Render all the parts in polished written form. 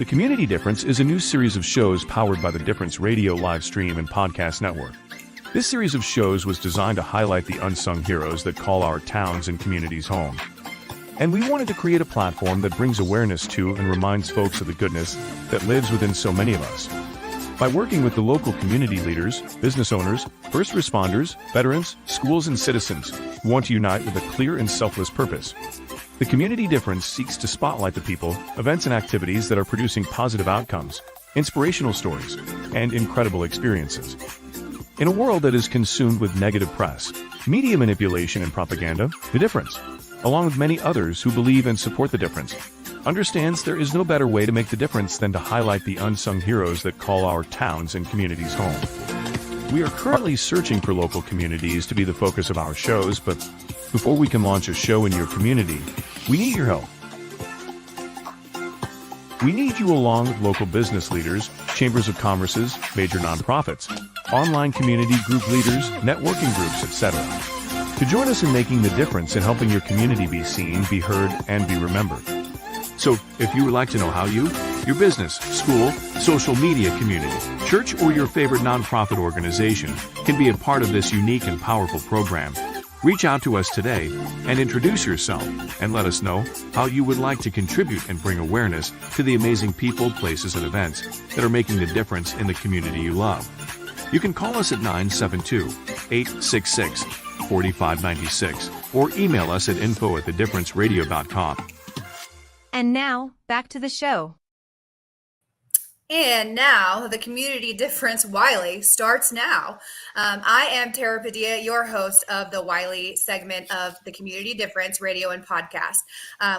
The Community Difference is a new series of shows powered by the Difference Radio live stream and podcast network. This series of shows was designed to highlight the unsung heroes that call our towns and communities home. And we wanted to create a platform that brings awareness to and reminds folks of the goodness that lives within so many of us. By working with the local community leaders, business owners, first responders, veterans, schools, and citizens, we want to unite with a clear and selfless purpose. The Community Difference seeks to spotlight the people, events, and activities that are producing positive outcomes, inspirational stories, and incredible experiences. In a world that is consumed with negative press, media manipulation, and propaganda, The Difference, along with many others who believe and support The Difference, understands there is no better way to make the difference than to highlight the unsung heroes that call our towns and communities home. We are currently searching for local communities to be the focus of our shows, but before we can launch a show in your community, we need your help. We need you along with local business leaders, chambers of commerces, major nonprofits, online community group leaders, networking groups, etc., to join us in making the difference in helping your community be seen, be heard, and be remembered. So, if you would like to know how you, your business, school, social media community, church, or your favorite nonprofit organization can be a part of this unique and powerful program, reach out to us today and introduce yourself and let us know how you would like to contribute and bring awareness to the amazing people, places, and events that are making the difference in the community you love. You can call us at 972-866-4596 or email us at info@thedifferenceradio.com. And now, back to the show. And now, the Community Difference-Wylie starts now. I am Tara Padilla, your host of the Wylie segment of the Community Difference radio and podcast.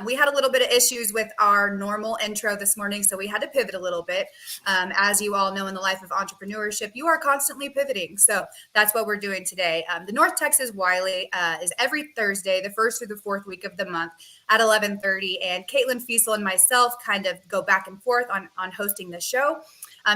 We had a little bit of issues with our normal intro this morning, so we had to pivot a little bit. As you all know, in the life of entrepreneurship, you are constantly pivoting. So that's what we're doing today. The North Texas Wylie is every Thursday, the first through the fourth week of the month at 11:30. And Caitlin Fiesel and myself kind of go back and forth on hosting the show.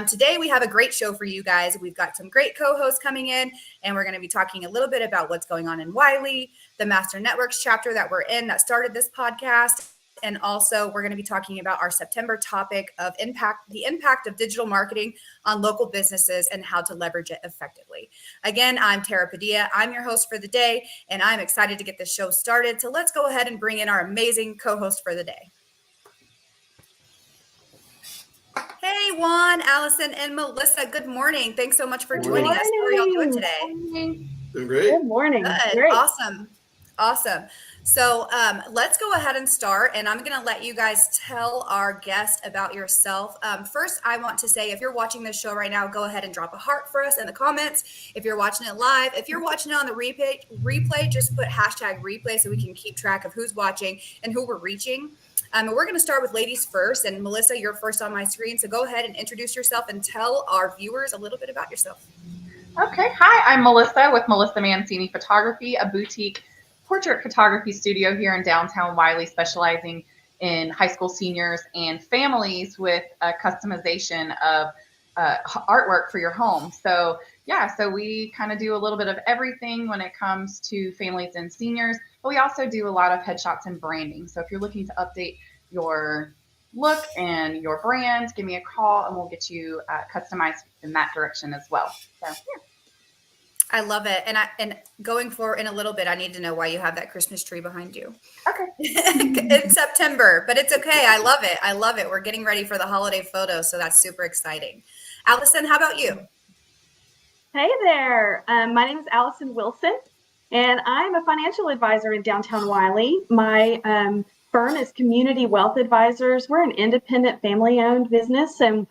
Today we have a great show for you guys. We've got some great co-hosts coming in, and we're going to be talking a little bit about what's going on in Wylie, the Master Networks chapter that we're in that started this podcast. And also we're going to be talking about our September topic of the impact of digital marketing on local businesses and how to leverage it effectively. Again, I'm Tara Padilla. I'm your host for the day, and I'm excited to get this show started. So let's go ahead and bring in our amazing co-host for the day. Hey, Juan, Allison, and Melissa. Good morning. Thanks so much for joining us. How are y'all doing today? Doing great. Good morning. Good. Great. Awesome. So let's go ahead and start. And I'm going to let you guys tell our guest about yourself. First, I want to say, if you're watching this show right now, go ahead and drop a heart for us in the comments. If you're watching it live, if you're watching it on the replay, just put #replay so we can keep track of who's watching and who we're reaching. And we're going to start with ladies first. And Melissa, you're first on my screen. So go ahead and introduce yourself and tell our viewers a little bit about yourself. Okay. Hi, I'm Melissa with Melissa Mancini Photography, a boutique portrait photography studio here in downtown Wylie, specializing in high school seniors and families with customization of artwork for your home. So we kind of do a little bit of everything when it comes to families and seniors, but we also do a lot of headshots and branding. So if you're looking to update your look and your brand, give me a call and we'll get you customized in that direction as well. So, yeah. I love it. And going forward in a little bit, I need to know why you have that Christmas tree behind you. Okay. In September, but it's okay. I love it. We're getting ready for the holiday photos, so that's super exciting. Allison, how about you? Hey there. My name is Allison Wilson, and I'm a financial advisor in downtown Wylie. My firm is Community Wealth Advisors. We're an independent family-owned business, and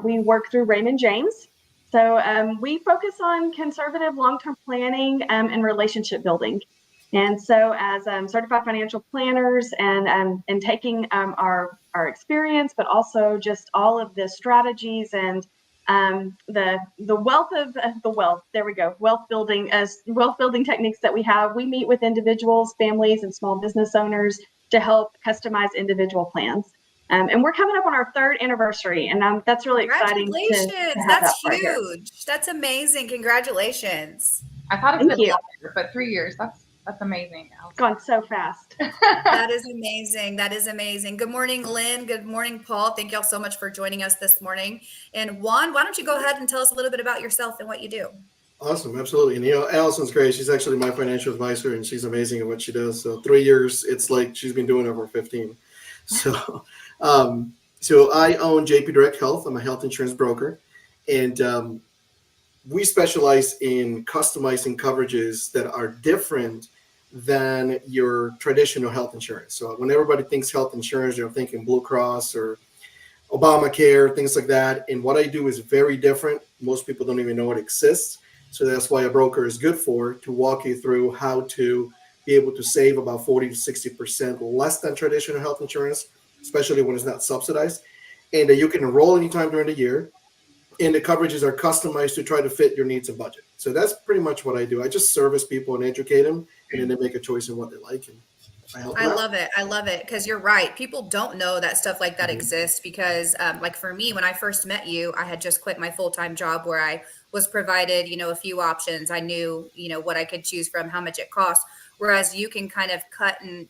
we work through Raymond James. So we focus on conservative long-term planning and relationship building. And so as certified financial planners and taking our experience, but also just all of the strategies and the wealth building techniques that we have, we meet with individuals, families, and small business owners to help customize individual plans. And we're coming up on our 3rd anniversary, and that's really exciting. Congratulations. To have That's that right huge. That's amazing. Congratulations. I thought it was longer, but 3 years. That's amazing. It's gone so fast. That is amazing. That is amazing. Good morning, Lynn. Good morning, Paul. Thank y'all so much for joining us this morning. And Juan, why don't you go ahead and tell us a little bit about yourself and what you do? Awesome, absolutely. And Allison's great. She's actually my financial advisor, and she's amazing at what she does. So 3 years, it's like she's been doing it for 15. So, so I own JP Direct Health. I'm a health insurance broker, and we specialize in customizing coverages that are different than your traditional health insurance. So when everybody thinks health insurance, they're thinking Blue Cross or Obamacare, things like that. And what I do is very different. Most people don't even know it exists. So that's why a broker is good to walk you through how to be able to save about 40 to 60% less than traditional health insurance, especially when it's not subsidized. And you can enroll anytime during the year. And the coverages are customized to try to fit your needs and budget. So that's pretty much what I do. I just service people and educate them, and then they make a choice in what they like. And I love it. I love it. Because you're right. People don't know that stuff like that exists because like for me, when I first met you, I had just quit my full-time job where I was provided, a few options. I knew, what I could choose from, how much it costs. Whereas you can kind of cut and,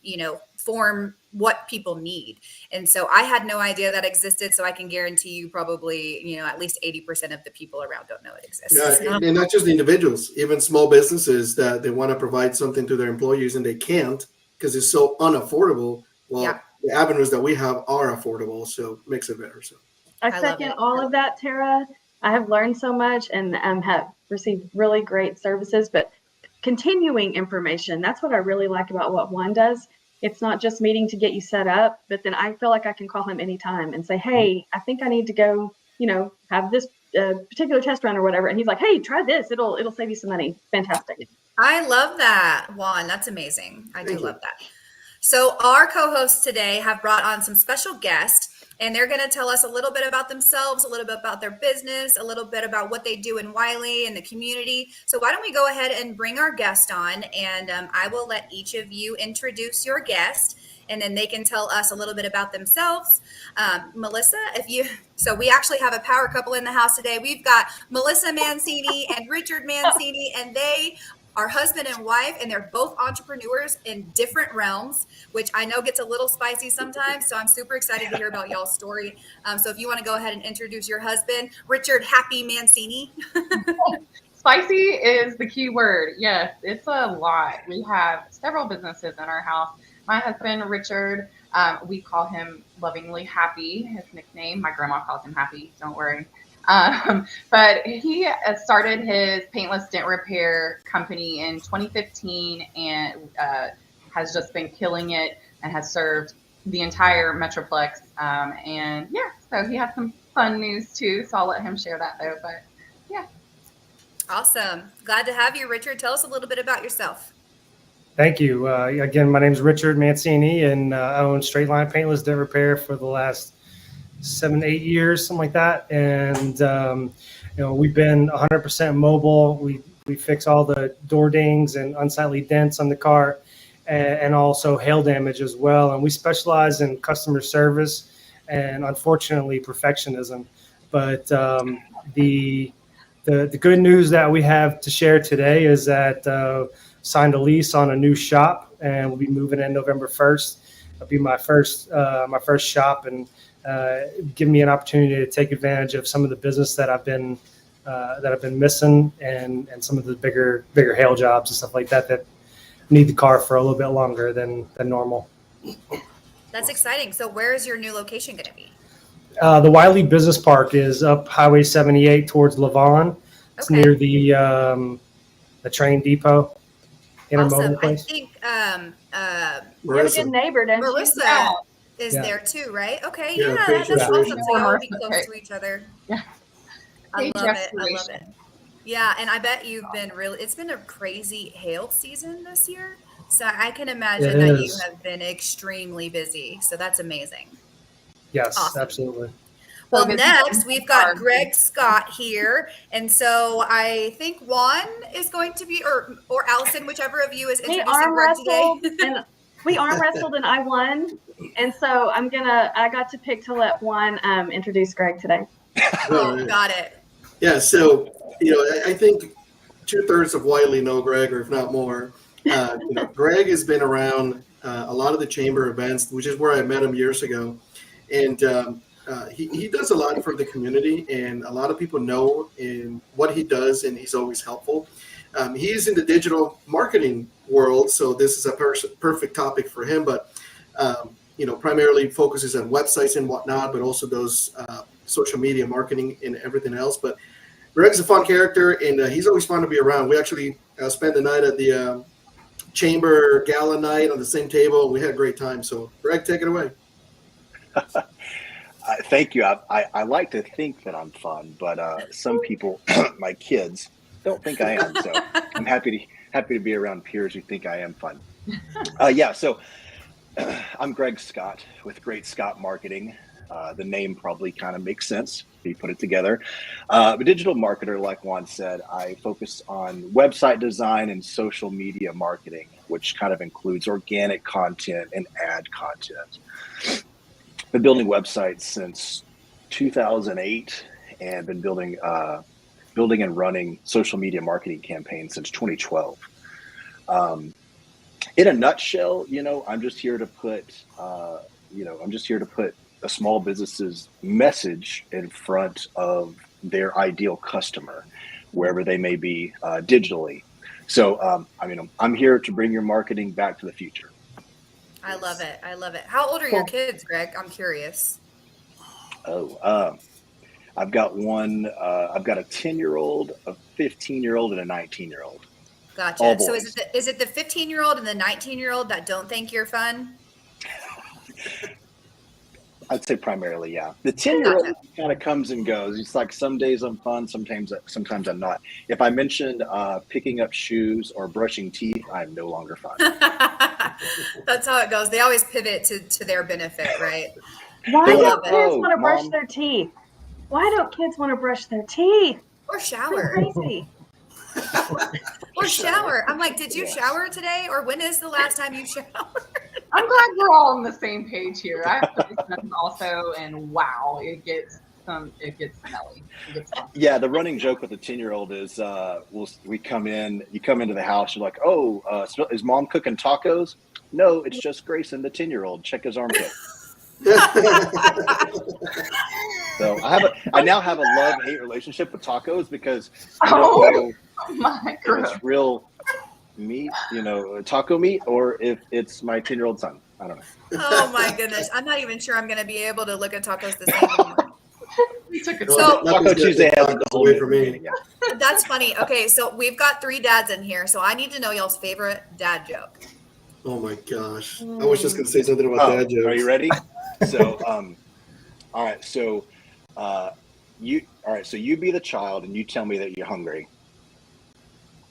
form what people need. And so I had no idea that existed. So I can guarantee you probably, at least 80% of the people around don't know it exists. Yeah, and not just the individuals, even small businesses that they want to provide something to their employees and they can't because it's so unaffordable. Well, the avenues that we have are affordable, so it makes it better. So I second all of that, Tara. I have learned so much and have received really great services, but continuing information, that's what I really like about what Juan does. It's not just meeting to get you set up, but then I feel like I can call him anytime and say, hey, I think I need to go, have this particular test run or whatever. And he's like, hey, try this. It'll save you some money. Fantastic. I love that, Juan. That's amazing. I do love that. So our co-hosts today have brought on some special guests, and they're going to tell us a little bit about themselves, a little bit about their business, a little bit about what they do in Wylie and the community. So why don't we go ahead and bring our guest on, and I will let each of you introduce your guest, and then they can tell us a little bit about themselves. Melissa, so we actually have a power couple in the house today. We've got Melissa Mancini and Richard Mancini, and they are husband and wife, and they're both entrepreneurs in different realms, which I know gets a little spicy sometimes. So I'm super excited to hear about y'all's story. So if you want to go ahead and introduce your husband, Richard Happy Mancini. Spicy is the key word. Yes, it's a lot. We have several businesses in our house. My husband, Richard, we call him lovingly Happy, his nickname. My grandma calls him Happy, don't worry. But he started his paintless dent repair company in 2015 and has just been killing it and has served the entire Metroplex. And so he has some fun news too. So I'll let him share that though. But yeah. Awesome. Glad to have you, Richard. Tell us a little bit about yourself. Thank you. Again, my name is Richard Mancini, and I own Straight Line Paintless Dent Repair for the last 7-8 years, something like that. And we've been 100% mobile. We fix all the door dings and unsightly dents on the car, and also hail damage as well. And we specialize in customer service and, unfortunately, perfectionism. But the good news that we have to share today is that signed a lease on a new shop, and we'll be moving in November 1st. It'll be my first shop, and give me an opportunity to take advantage of some of the business that I've been missing, and some of the bigger hail jobs and stuff like that need the car for a little bit longer than normal. That's exciting. So where is your new location going to be? The Wylie Business Park is up Highway 78 towards Lavon. It's near the train depot. Awesome. Place. I think you have a good neighbor, don't you? Marissa is there too, right? Okay, Yeah, that's sure. awesome. So y'all will be close to each other. Yeah. I love it. Yeah, and I bet it's been a crazy hail season this year. So I can imagine that you have been extremely busy. So that's amazing. Yes, awesome. Absolutely. Well, next we've got Greg Scott here. And so I think Juan is going to be, or Allison, whichever of you is introducing Greg today. We arm wrestled and I won. And so I got to pick to let Juan introduce Greg today. Got it. Yeah, so I think 2/3 of Wylie know Greg, or if not more. Greg has been around a lot of the chamber events, which is where I met him years ago. And he does a lot for the community, and a lot of people know in what he does, and he's always helpful. He's in the digital marketing world, so this is a perfect topic for him. But primarily focuses on websites and whatnot, but also does social media marketing and everything else. But Greg's a fun character, and he's always fun to be around. We actually spent the night at the Chamber Gala night on the same table. We had a great time. So, Greg, take it away. Thank you. I like to think that I'm fun, but some people, my kids, don't think I am. So I'm happy to be around peers who think I am fun. So I'm Greg Scott with Great Scott Marketing. The name probably kind of makes sense if you put it together. A digital marketer, like Juan said, I focus on website design and social media marketing, which kind of includes organic content and ad content. Been building websites since 2008 and been building and running social media marketing campaigns since 2012. In a nutshell, I'm just here to put a small business's message in front of their ideal customer, wherever they may be digitally. So, I'm here to bring your marketing back to the future. I love it. How old are your kids, Greg? I'm curious. I've got one. I've got a 10-year-old, a 15-year-old, and a 19-year-old. Gotcha. So is it the 15-year-old and the 19-year-old that don't think you're fun? I'd say primarily, yeah. The 10-year-old kind of comes and goes. It's like some days I'm fun, sometimes I'm not. If I mentioned picking up shoes or brushing teeth, I'm no longer fun. That's how it goes. They always pivot to their benefit, right? Why don't kids want to brush their teeth? Why don't kids want to brush their teeth? Or shower. So crazy. Or shower. I'm like, did you shower today? Or when is the last time you showered? I'm glad we're all on the same page here. I have to sons also, and wow, it gets smelly. Yeah, the running joke with the 10-year-old is you come into the house, you're like, is mom cooking tacos? No, it's just Grayson, the 10-year-old. Check his armpit. So I now have a love-hate relationship with tacos because I don't know if it's real meat, taco meat, or if it's my 10-year-old son. I don't know. Oh my goodness. I'm not even sure I'm going to be able to look at tacos the same anymore. Taco Tuesday has the whole way for me. Yeah. That's funny. Okay, so we've got 3 dads in here, so I need to know y'all's favorite dad joke. Oh my gosh. I was just going to say something about dad jokes. Are you ready? So, all right. So, so you be the child and you tell me that you're hungry.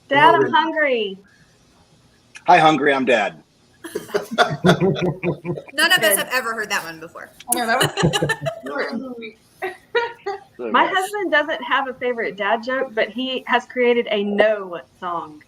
Dad, I'm hungry. Hi, hungry. I'm Dad. None of us have ever heard that one before. My husband doesn't have a favorite dad joke, but he has created a no song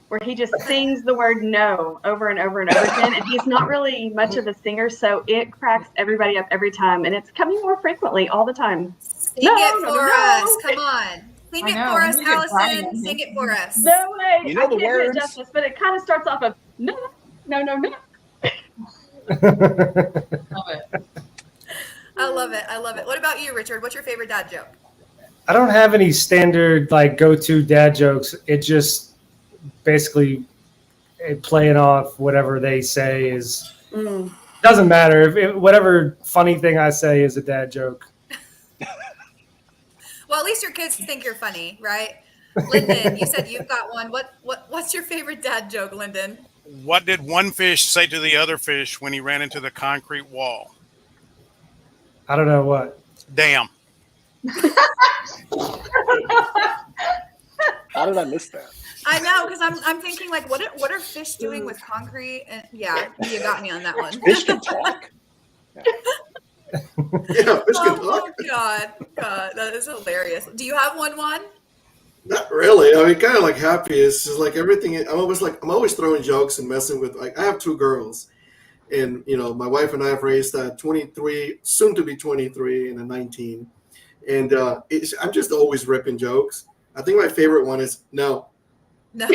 where he just sings the word no over and over and over again. And he's not really much of a singer, so it cracks everybody up every time. And it's coming more frequently all the time. Sing it for us. Come on. Sing it for us, Allison. Sing it for us. No way. You know the can't do it words. justice, but it kind of starts off of no. Love it. I love it. What about you, Richard? What's your favorite dad joke? I don't have any standard go-to dad jokes. It just basically playing off whatever they say is doesn't matter. Whatever funny thing I say is a dad joke. Well, at least your kids think you're funny, right? Lyndon, you said you've got one. What's your favorite dad joke, Lyndon? What did one fish say to the other fish when he ran into the concrete wall? I don't know what. Damn. How did I miss that? I know, because I'm thinking what are fish doing with concrete? And yeah, you got me on that one. Fish can talk. Yeah, fish can talk. Oh God, that is hilarious. Do you have one? Not really. I mean, kind of like happy. It's just like everything. I'm always throwing jokes and messing with. I have 2 girls, and my wife and I have raised 23, soon to be 23, and a 19, and I'm just always ripping jokes. I think my favorite one is no. No.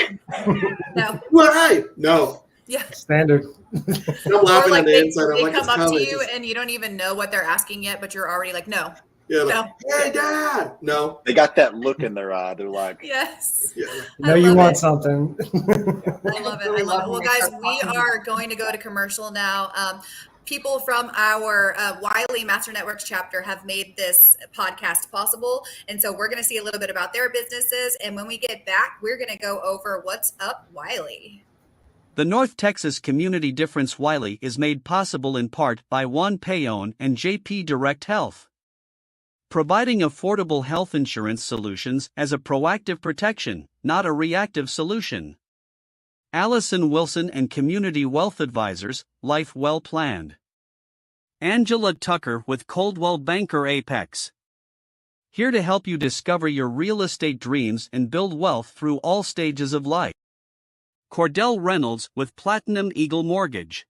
No. Why? No. Yeah. Standard. I'm laughing on the they, inside. I'm they like, come it's up to coming. you and you don't even know what they're asking yet, but you're already like, no. Yeah, like, No. hey, Dad. No. They got that look in their eye. They're like, Yes. Yeah. No, I you love want it. something. I love it. I Really love it. love Well, when they guys, start we talking. are going to go to commercial now. People from our Wylie Master Networks chapter have made this podcast possible. And so we're going to see a little bit about their businesses. And when we get back, we're going to go over what's up Wylie. The North Texas Community Difference-Wylie is made possible in part by Juan Peón and JP Direct Health. Providing affordable health insurance solutions as a proactive protection, not a reactive solution. Allison Wilson and Community Wealth Advisors, Life Well Planned. Angela Tucker with Coldwell Banker Apex. Here to help you discover your real estate dreams and build wealth through all stages of life. Cordell Reynolds with Platinum Eagle Mortgage.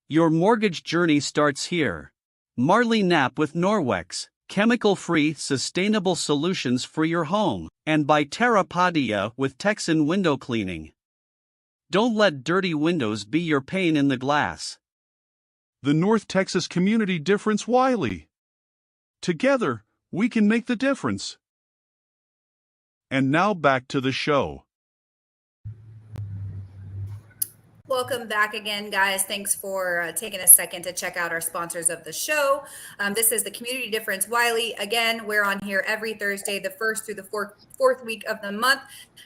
Your mortgage journey starts here. Marley Knapp with Norwex, chemical-free, sustainable solutions for your home, and by Padilla with Texan Window Cleaning. Don't let dirty windows be your pane in the glass. The North Texas Community Difference-Wylie. Together, we can make the difference. And now back to the show. Welcome back again, guys. Thanks for taking a second to check out our sponsors of the show. This is the Community Difference-Wylie. Again, we're on here every Thursday, the first through the fourth week of the month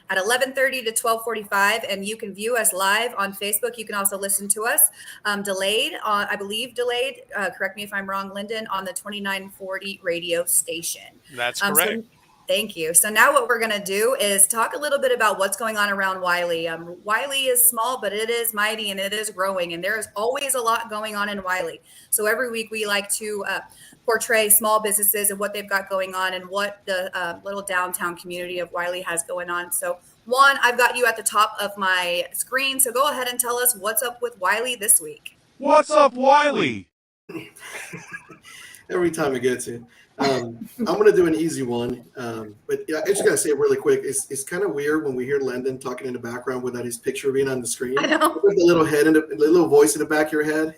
at 11:30 to 12:45, and you can view us live on Facebook. You can also listen to us delayed, correct me if I'm wrong, Lyndon, on the 2940 radio station. That's correct. Thank you. So now what we're going to do is talk a little bit about what's going on around Wylie. Wylie is small, but it is mighty and it is growing. And there is always a lot going on in Wylie. So every week we like to portray small businesses and what they've got going on and what the little downtown community of Wylie has going on. So Juan, I've got you at the top of my screen. So go ahead and tell us what's up with Wylie this week. What's up, Wylie? Every time it gets you. I'm going to do an easy one, but I just got to say it really quick. It's kind of weird when we hear Lyndon talking in the background without his picture being on the screen. I know. With the little head and the little voice in the back of your head.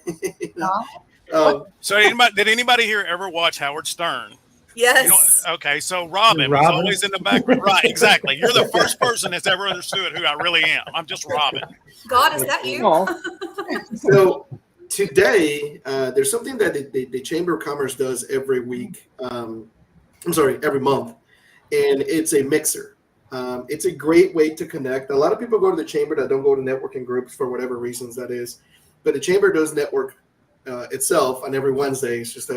So did anybody here ever watch Howard Stern? Yes. Okay, so Robin was always in the background. Right, exactly. You're the first person that's ever understood who I really am. I'm just Robin. God, is that you? So today, there's something that the Chamber of Commerce does every week. Every month, and it's a mixer. It's a great way to connect. A lot of people go to the Chamber that don't go to networking groups for whatever reasons that is, but the Chamber does network itself on every Wednesday. It's just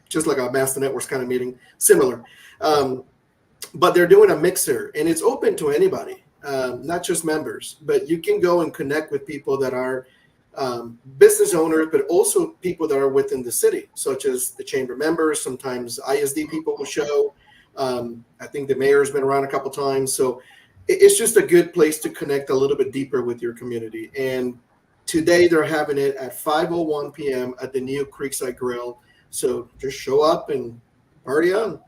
just like a Master Networks kind of meeting, similar. But they're doing a mixer, and it's open to anybody, not just members, but you can go and connect with people that are business owners, but also people that are within the city, such as the chamber members. Sometimes ISD people will show. I think the mayor's been around a couple times. So it's just a good place to connect a little bit deeper with your community. And today they're having it at 5:01 p.m. at the new Creekside Grill. So just show up and party on.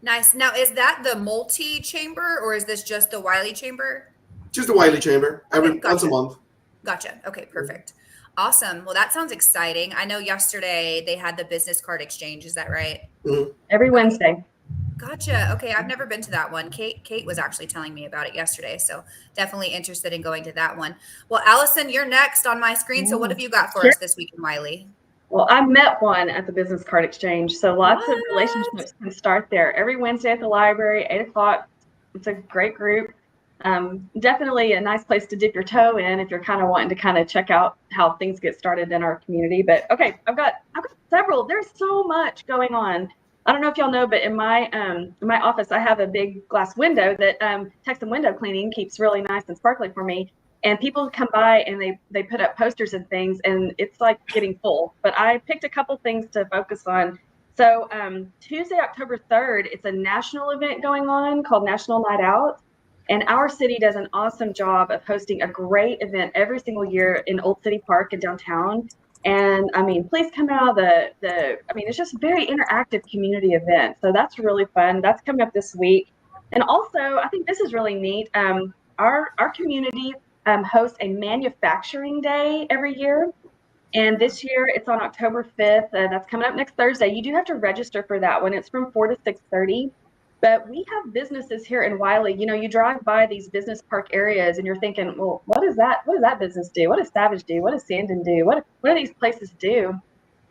Nice. Now, is that the multi-chamber or is this just the Wylie chamber? Just the Wylie chamber, Okay, gotcha. once a month. Gotcha. Okay, perfect. Awesome. Well, that sounds exciting. I know yesterday they had the business card exchange. Is that right? Mm-hmm. Every Wednesday. Gotcha. Okay, I've never been to that one. Kate was actually telling me about it yesterday, so definitely interested in going to that one. Well, Allison, you're next on my screen. So what have you got for us this week in Wylie? Well, I met one at the business card exchange, so lots of relationships can start there. Every Wednesday at the library, 8 o'clock. It's a great group. Definitely a nice place to dip your toe in if you're kind of wanting to kind of check out how things get started in our community. But okay, I've got several. There's so much going on. I don't know if y'all know, but in my office, I have a big glass window that Texan Window Cleaning keeps really nice and sparkly for me. And people come by and they put up posters and things, and it's like getting full. But I picked a couple things to focus on. So Tuesday, October 3rd, it's a national event going on called National Night Out. And our city does an awesome job of hosting a great event every single year in Old City Park in downtown. And I mean, please come out. It's just a very interactive community event. So that's really fun. That's coming up this week. And also, I think this is really neat. Our community hosts a manufacturing day every year. And this year it's on October 5th. That's coming up next Thursday. You do have to register for that one. It's from 4 to 6:30. But we have businesses here in Wylie. You know, you drive by these business park areas and you're thinking, well, what is that? What does that business do? What does Savage do? What does Sandon do? What do these places do?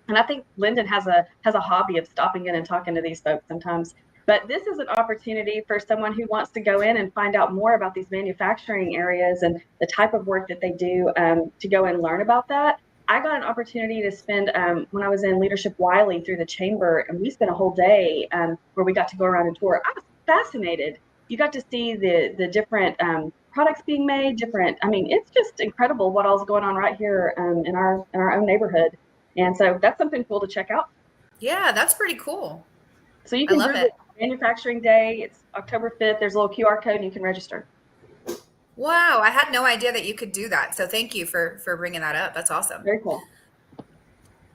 And I think Lyndon has a hobby of stopping in and talking to these folks sometimes. But this is an opportunity for someone who wants to go in and find out more about these manufacturing areas and the type of work that they do, to go and learn about that. I got an opportunity to spend, when I was in Leadership Wylie through the chamber, and we spent a whole day where we got to go around and tour. I was fascinated. You got to see the different products being made, it's just incredible what all's going on right here in our own neighborhood. And so that's something cool to check out. Yeah, that's pretty cool. So you can Google it. Manufacturing Day. It's October 5th. There's a little QR code and you can register. Wow, I had no idea that you could do that. So thank you for bringing that up. That's awesome. Very cool.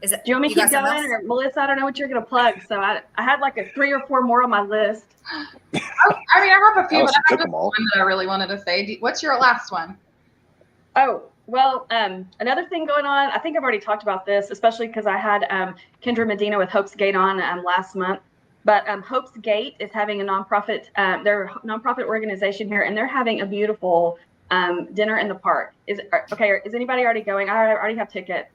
Do you want me to keep going, or Melissa? I don't know what you're going to plug. So I had like a 3 or 4 more on my list. I have a few, but I have just one that I really wanted to say. What's your last one? Oh, well, another thing going on, I think I've already talked about this, especially because I had Kendra Medina with Hope's Gate on last month. But Hope's Gate is having a nonprofit, they're a nonprofit organization here, and they're having a beautiful dinner in the park. Is anybody already going? I already have tickets.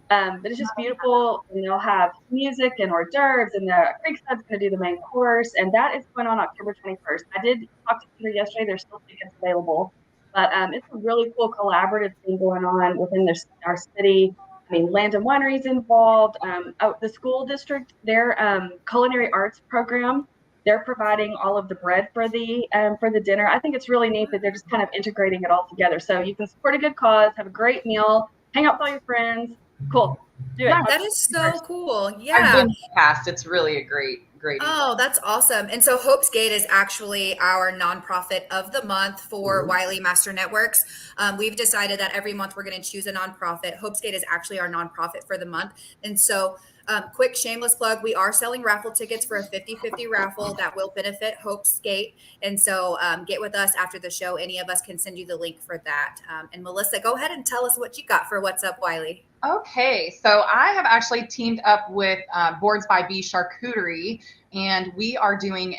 But it's just beautiful, and they'll have music and hors d'oeuvres, and the Creekside's going to do the main course, and that is going on October 21st. I did talk to Peter yesterday. There's still tickets available. But it's a really cool collaborative thing going on within our city. Landon Winery's involved. The school district, their culinary arts program, they're providing all of the bread for the dinner. I think it's really neat that they're just kind of integrating it all together. So you can support a good cause, have a great meal, hang out with all your friends. Cool. Do it. Yeah, that is so cool. Yeah. I've been past. It's really a great. Oh, that's awesome. And so Hope's Gate is actually our nonprofit of the month for Wylie Master Networks. We've decided that every month we're going to choose a nonprofit. Hope's Gate is actually our nonprofit for the month. And so quick shameless plug, we are selling raffle tickets for a 50-50 raffle that will benefit Hope's Gate. And so get with us after the show. Any of us can send you the link for that. And Melissa, go ahead and tell us what you got for What's Up, Wylie. Okay, so I have actually teamed up with Boards by B Charcuterie, and we are doing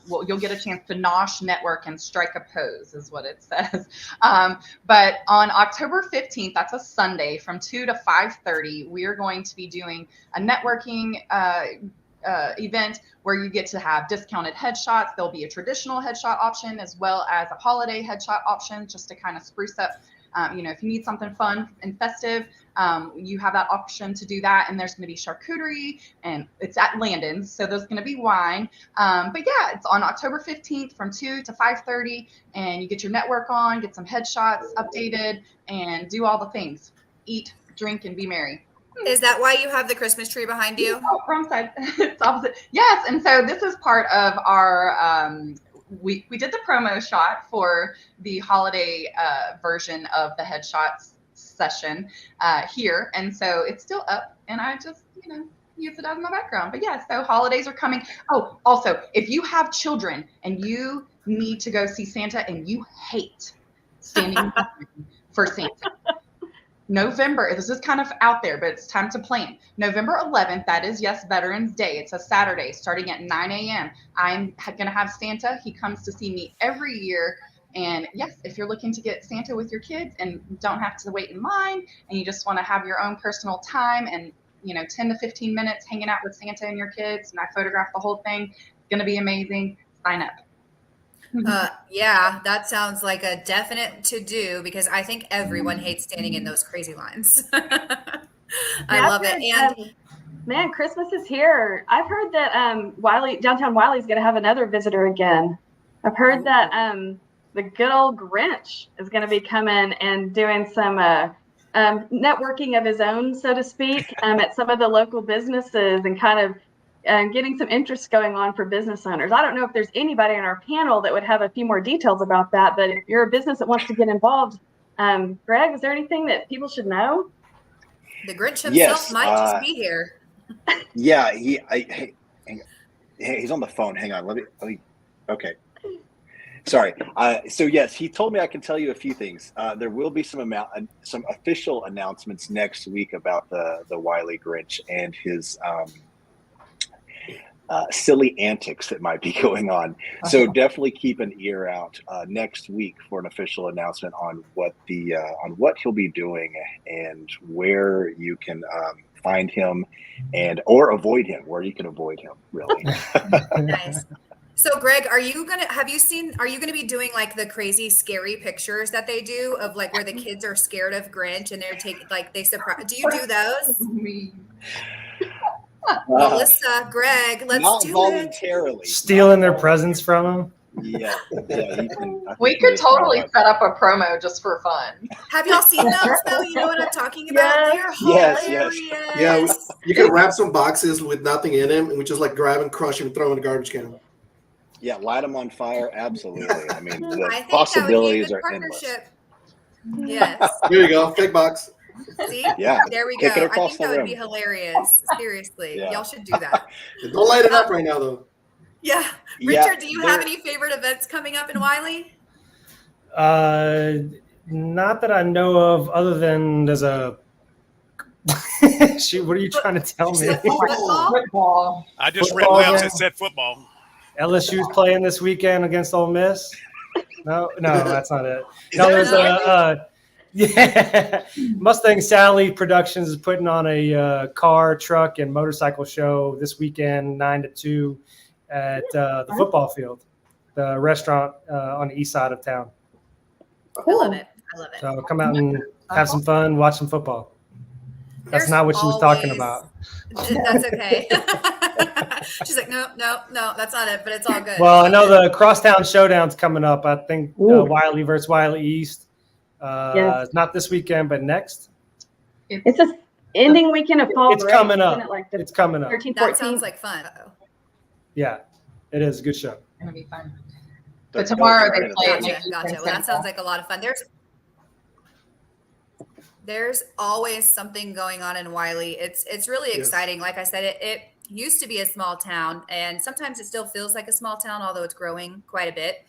you'll get a chance to nosh, network, and strike a pose is what it says. But on October 15th, that's a Sunday, from 2 to 5:30, we are going to be doing a networking event where you get to have discounted headshots. There'll be a traditional headshot option as well as a holiday headshot option, just to kind of spruce up. If you need something fun and festive, you have that option to do that. And there's going to be charcuterie, and it's at Landon's, so there's going to be wine. But yeah, it's on October 15th from 2 to 5:30, and you get your network on, get some headshots updated, and do all the things. Eat, drink, and be merry. Is that why you have the Christmas tree behind you? Oh, wrong side. It's opposite. Yes, and so this is part of our we did the promo shot for the holiday version of the headshots session here, and so it's still up, and I just use it as my background. But yeah, so holidays are coming. Oh, also, if you have children and you need to go see Santa and you hate standing in line for Santa, November, this is kind of out there, but it's time to plan. November 11th, that is, yes, Veterans Day. It's a Saturday starting at 9 a.m. I'm going to have Santa. He comes to see me every year. And yes, if you're looking to get Santa with your kids and don't have to wait in line, and you just want to have your own personal time and, 10 to 15 minutes hanging out with Santa and your kids, and I photograph the whole thing, it's going to be amazing. Sign up. Yeah, that sounds like a definite to do, because I think everyone hates standing in those crazy lines. I love it. And man, Christmas is here. I've heard that downtown Wylie is going to have another visitor again. I've heard that the good old Grinch is going to be coming and doing some networking of his own, so to speak, at some of the local businesses, and kind of getting some interest going on for business owners. I don't know if there's anybody on our panel that would have a few more details about that, but if you're a business that wants to get involved, Greg, is there anything that people should know? The Grinch himself might just be here. Yeah, he's on the phone. Hang on. Let me. Okay. Sorry. So yes, he told me I can tell you a few things. There will be some official announcements next week about the Wylie Grinch and his silly antics that might be going on. So definitely keep an ear out next week for an official announcement on what he'll be doing and where you can find him or avoid him, where you can avoid him, really. Nice. So Greg, are you gonna be doing like the crazy scary pictures that they do of like where the kids are scared of Grinch and they're taking like they surprise? Do you do those? Melissa, Greg, let's Not do voluntarily. Stealing their presents from them. Yeah. We could totally set up a promo just for fun. Have y'all seen those though? You know what I'm talking about? They're Yes. hilarious. Yeah, you can wrap some boxes with nothing in them, and we just like grab and crush them and throw them in the garbage can. Yeah, light them on fire. Absolutely. I mean, the I think possibilities that would be a are good endless. partnership. Yes. Here you go, fake box. See? Yeah. There we go. Kick it I across think the that would room. be hilarious. Seriously. Yeah. Y'all should do that. Don't light it up right now, though. Yeah. Richard, do you have any favorite events coming up in Wylie? Not that I know of, other than there's a. Shoot, what are you trying to tell me? Football. I just read Football lips game. that said football. LSU's playing this weekend against Ole Miss. No, that's not it. No, there's Mustang Sally Productions is putting on a car, truck, and motorcycle show this weekend, 9 to 2, at the football field, the restaurant on the east side of town. Cool. I love it. So come out and have some fun, watch some football. That's not what she was talking about. That's okay. She's like, no, that's not it, but it's all good. Well, I know the Crosstown Showdown's coming up. I think Wylie versus Wylie East. Not this weekend, but next. It's a ending weekend of fall break. It's coming up. It's coming up. 13, that 14. sounds like fun. Yeah, it is a good show. It's gonna be fun. But tomorrow they play. Gotcha. Well, that sounds like a lot of fun. There's always something going on in Wylie. It's really exciting. Like I said, it used to be a small town, and sometimes it still feels like a small town, although it's growing quite a bit.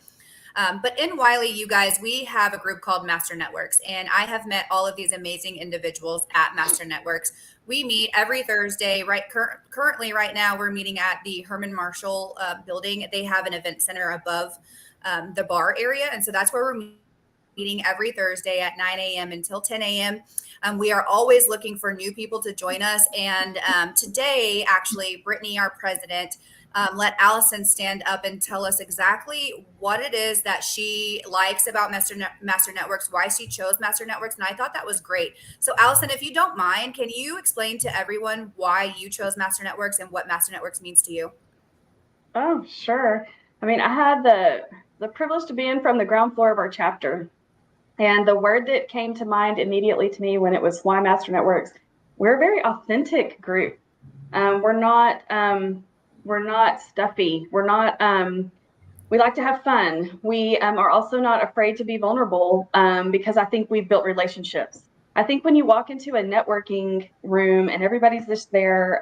But in Wylie, you guys, we have a group called Master Networks, and I have met all of these amazing individuals at Master Networks. We meet every Thursday. Currently, right now, we're meeting at the Herman Marshall building. They have an event center above the bar area, and so that's where we're meeting every Thursday at 9 a.m. until 10 a.m. We are always looking for new people to join us. And today, actually, Brittany, our president, let Allison stand up and tell us exactly what it is that she likes about Master Networks, why she chose Master Networks. And I thought that was great. So Allison, if you don't mind, can you explain to everyone why you chose Master Networks and what Master Networks means to you? Oh, sure. I mean, I had the privilege to be in from the ground floor of our chapter. And the word that came to mind immediately to me when it was why Master Networks, we're a very authentic group. We're not stuffy. We're not, we like to have fun. We are also not afraid to be vulnerable because I think we've built relationships. I think when you walk into a networking room and everybody's just there,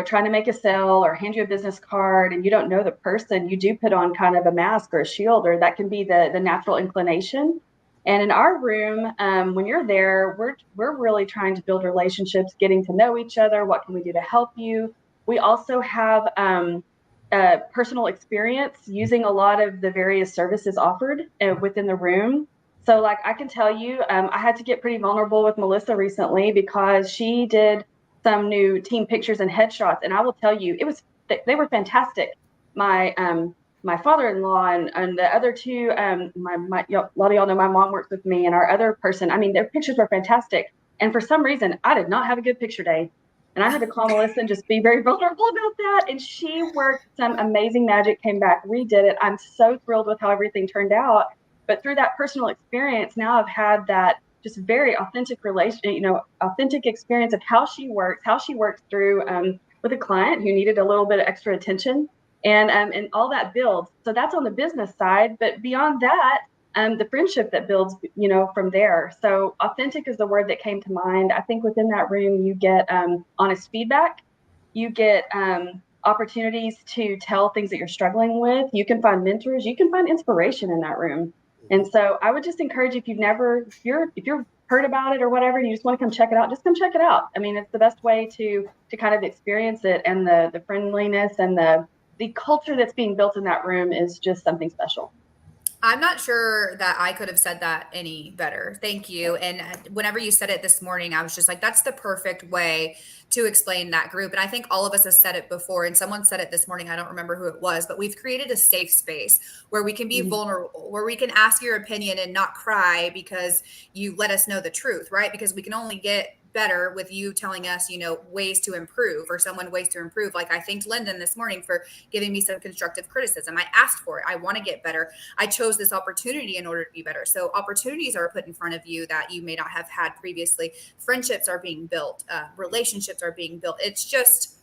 trying to make a sale or hand you a business card and you don't know the person, you do put on kind of a mask or a shield, or that can be the natural inclination. And in our room, when you're there, we're really trying to build relationships, getting to know each other. What can we do to help you? We also have personal experience using a lot of the various services offered within the room. So like I can tell you, I had to get pretty vulnerable with Melissa recently because she did some new team pictures and headshots. And I will tell you, they were fantastic. My father-in-law and the other two, a lot of y'all know my mom works with me, and our other person, I mean, their pictures were fantastic. And for some reason, I did not have a good picture day. And I had to call Melissa and just be very vulnerable about that. And she worked some amazing magic, came back, redid it. I'm so thrilled with how everything turned out. But through that personal experience, now I've had that just very authentic authentic experience of how she works through with a client who needed a little bit of extra attention. And all that builds. So that's on the business side. But beyond that, the friendship that builds, from there. So authentic is the word that came to mind. I think within that room, you get honest feedback. You get opportunities to tell things that you're struggling with. You can find mentors, you can find inspiration in that room. And so I would just encourage you, if you've heard about it or whatever, and you just want to come check it out, just come check it out. I mean, it's the best way to kind of experience it, and the friendliness and the culture that's being built in that room is just something special. I'm not sure that I could have said that any better. Thank you. And whenever you said it this morning, I was just like, that's the perfect way to explain that group. And I think all of us have said it before, and someone said it this morning. I don't remember who it was, but we've created a safe space where we can be vulnerable, where we can ask your opinion and not cry because you let us know the truth, right? Because we can only get better with you telling us, ways to improve, or someone ways to improve. Like I thanked Lyndon this morning for giving me some constructive criticism. I asked for it. I want to get better. I chose this opportunity in order to be better. So opportunities are put in front of you that you may not have had previously. Friendships are being built. Relationships are being built. It's just,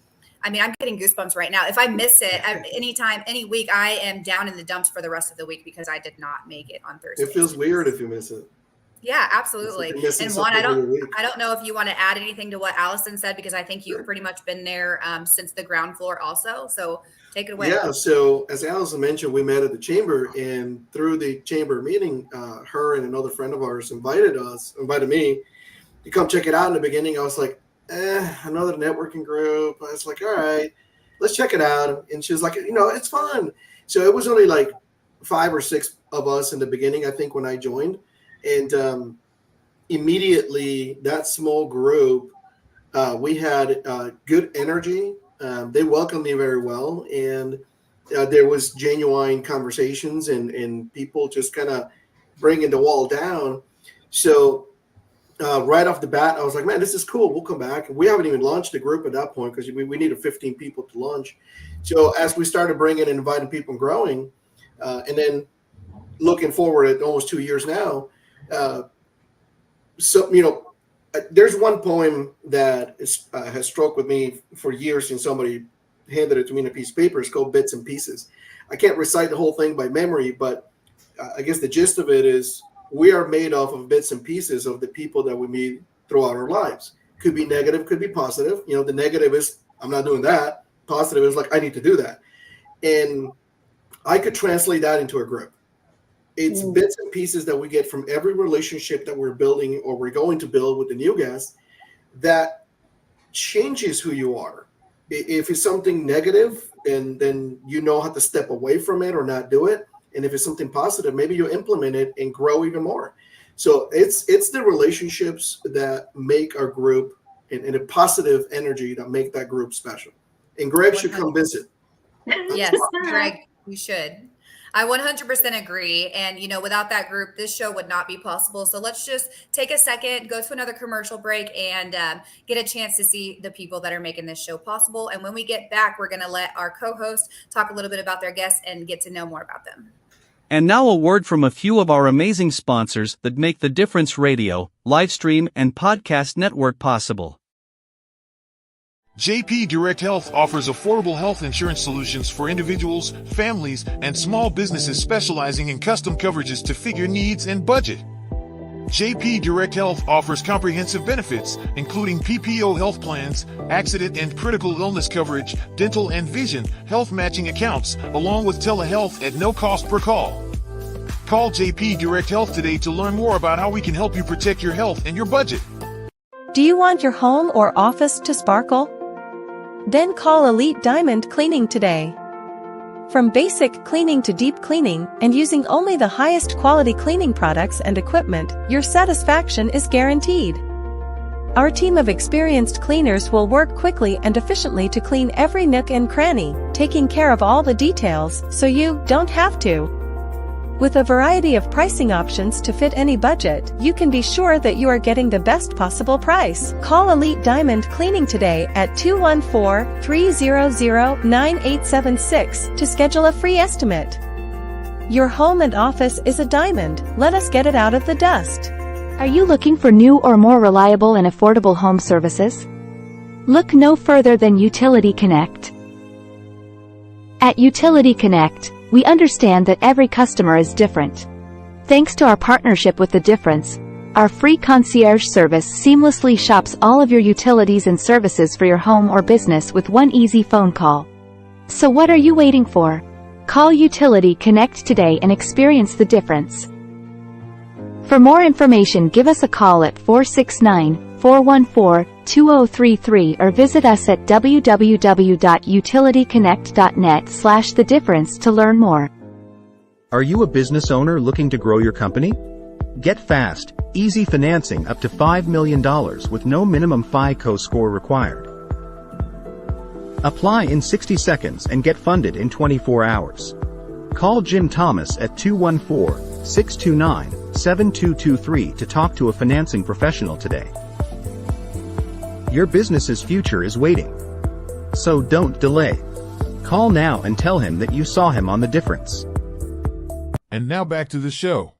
I'm getting goosebumps right now. If I miss it anytime, any week, I am down in the dumps for the rest of the week because I did not make it on Thursday. It feels weird if you miss it. Yeah, absolutely. And Juan, I don't know if you want to add anything to what Allison said, because I think you've pretty much been there since the ground floor also. So take it away. Yeah. So as Allison mentioned, we met at the chamber, and through the chamber meeting, her and another friend of ours invited me to come check it out. In the beginning, I was like, another networking group. I was like, all right, let's check it out. And she was like, it's fun. So it was only like 5 or 6 of us in the beginning, I think, when I joined. And immediately that small group, we had good energy. They welcomed me very well. And there was genuine conversations and people just kind of bringing the wall down. So right off the bat, I was like, man, this is cool. We'll come back. We haven't even launched the group at that point because we needed 15 people to launch. So as we started bringing and inviting people and growing, and then looking forward at almost 2 years now, there's one poem that has struck with me for years since somebody handed it to me in a piece of paper. It's called Bits and Pieces. I can't recite the whole thing by memory, but I guess the gist of it is we are made off of bits and pieces of the people that we meet throughout our lives. Could be negative, could be positive. The negative is, I'm not doing that. Positive is like, I need to do that. And I could translate that into a group. It's bits and pieces that we get from every relationship that we're building or we're going to build with the new guest that changes who you are. If it's something negative, then you know how to step away from it or not do it. And if it's something positive, maybe you implement it and grow even more. So it's the relationships that make our group and a positive energy that make that group special. And Greg should come visit. Yes, Greg, you should. I 100% agree. And, without that group, this show would not be possible. So let's just take a second, go to another commercial break, and get a chance to see the people that are making this show possible. And when we get back, we're going to let our co-host talk a little bit about their guests and get to know more about them. And now a word from a few of our amazing sponsors that make the Difference Radio, live stream, and podcast network possible. JP Direct Health offers affordable health insurance solutions for individuals, families, and small businesses specializing in custom coverages to fit your needs and budget. JP Direct Health offers comprehensive benefits, including PPO health plans, accident and critical illness coverage, dental and vision, health matching accounts, along with telehealth at no cost per call. Call JP Direct Health today to learn more about how we can help you protect your health and your budget. Do you want your home or office to sparkle? Then call Elite Diamond Cleaning today. From basic cleaning to deep cleaning, and using only the highest quality cleaning products and equipment, your satisfaction is guaranteed. Our team of experienced cleaners will work quickly and efficiently to clean every nook and cranny, taking care of all the details so you don't have to. With a variety of pricing options to fit any budget, you can be sure that you are getting the best possible price. Call Elite Diamond Cleaning today at 214-300-9876 to schedule a free estimate. Your home and office is a diamond. Let us get it out of the dust. Are you looking for new or more reliable and affordable home services? Look no further than Utility Connect. At Utility Connect, we understand that every customer is different. Thanks to our partnership with The Difference, our free concierge service seamlessly shops all of your utilities and services for your home or business with one easy phone call. So what are you waiting for? Call Utility Connect today and experience the difference. For more information, give us a call at 469-414-2033 or visit us at www.utilityconnect.net/thedifference to learn more. Are you a business owner looking to grow your company? Get fast, easy financing up to $5 million with no minimum FICO score required. Apply in 60 seconds and get funded in 24 hours. Call Jim Thomas at 214-629-7223 to talk to a financing professional today. Your business's future is waiting. So don't delay. Call now and tell him that you saw him on The Difference. And now back to the show.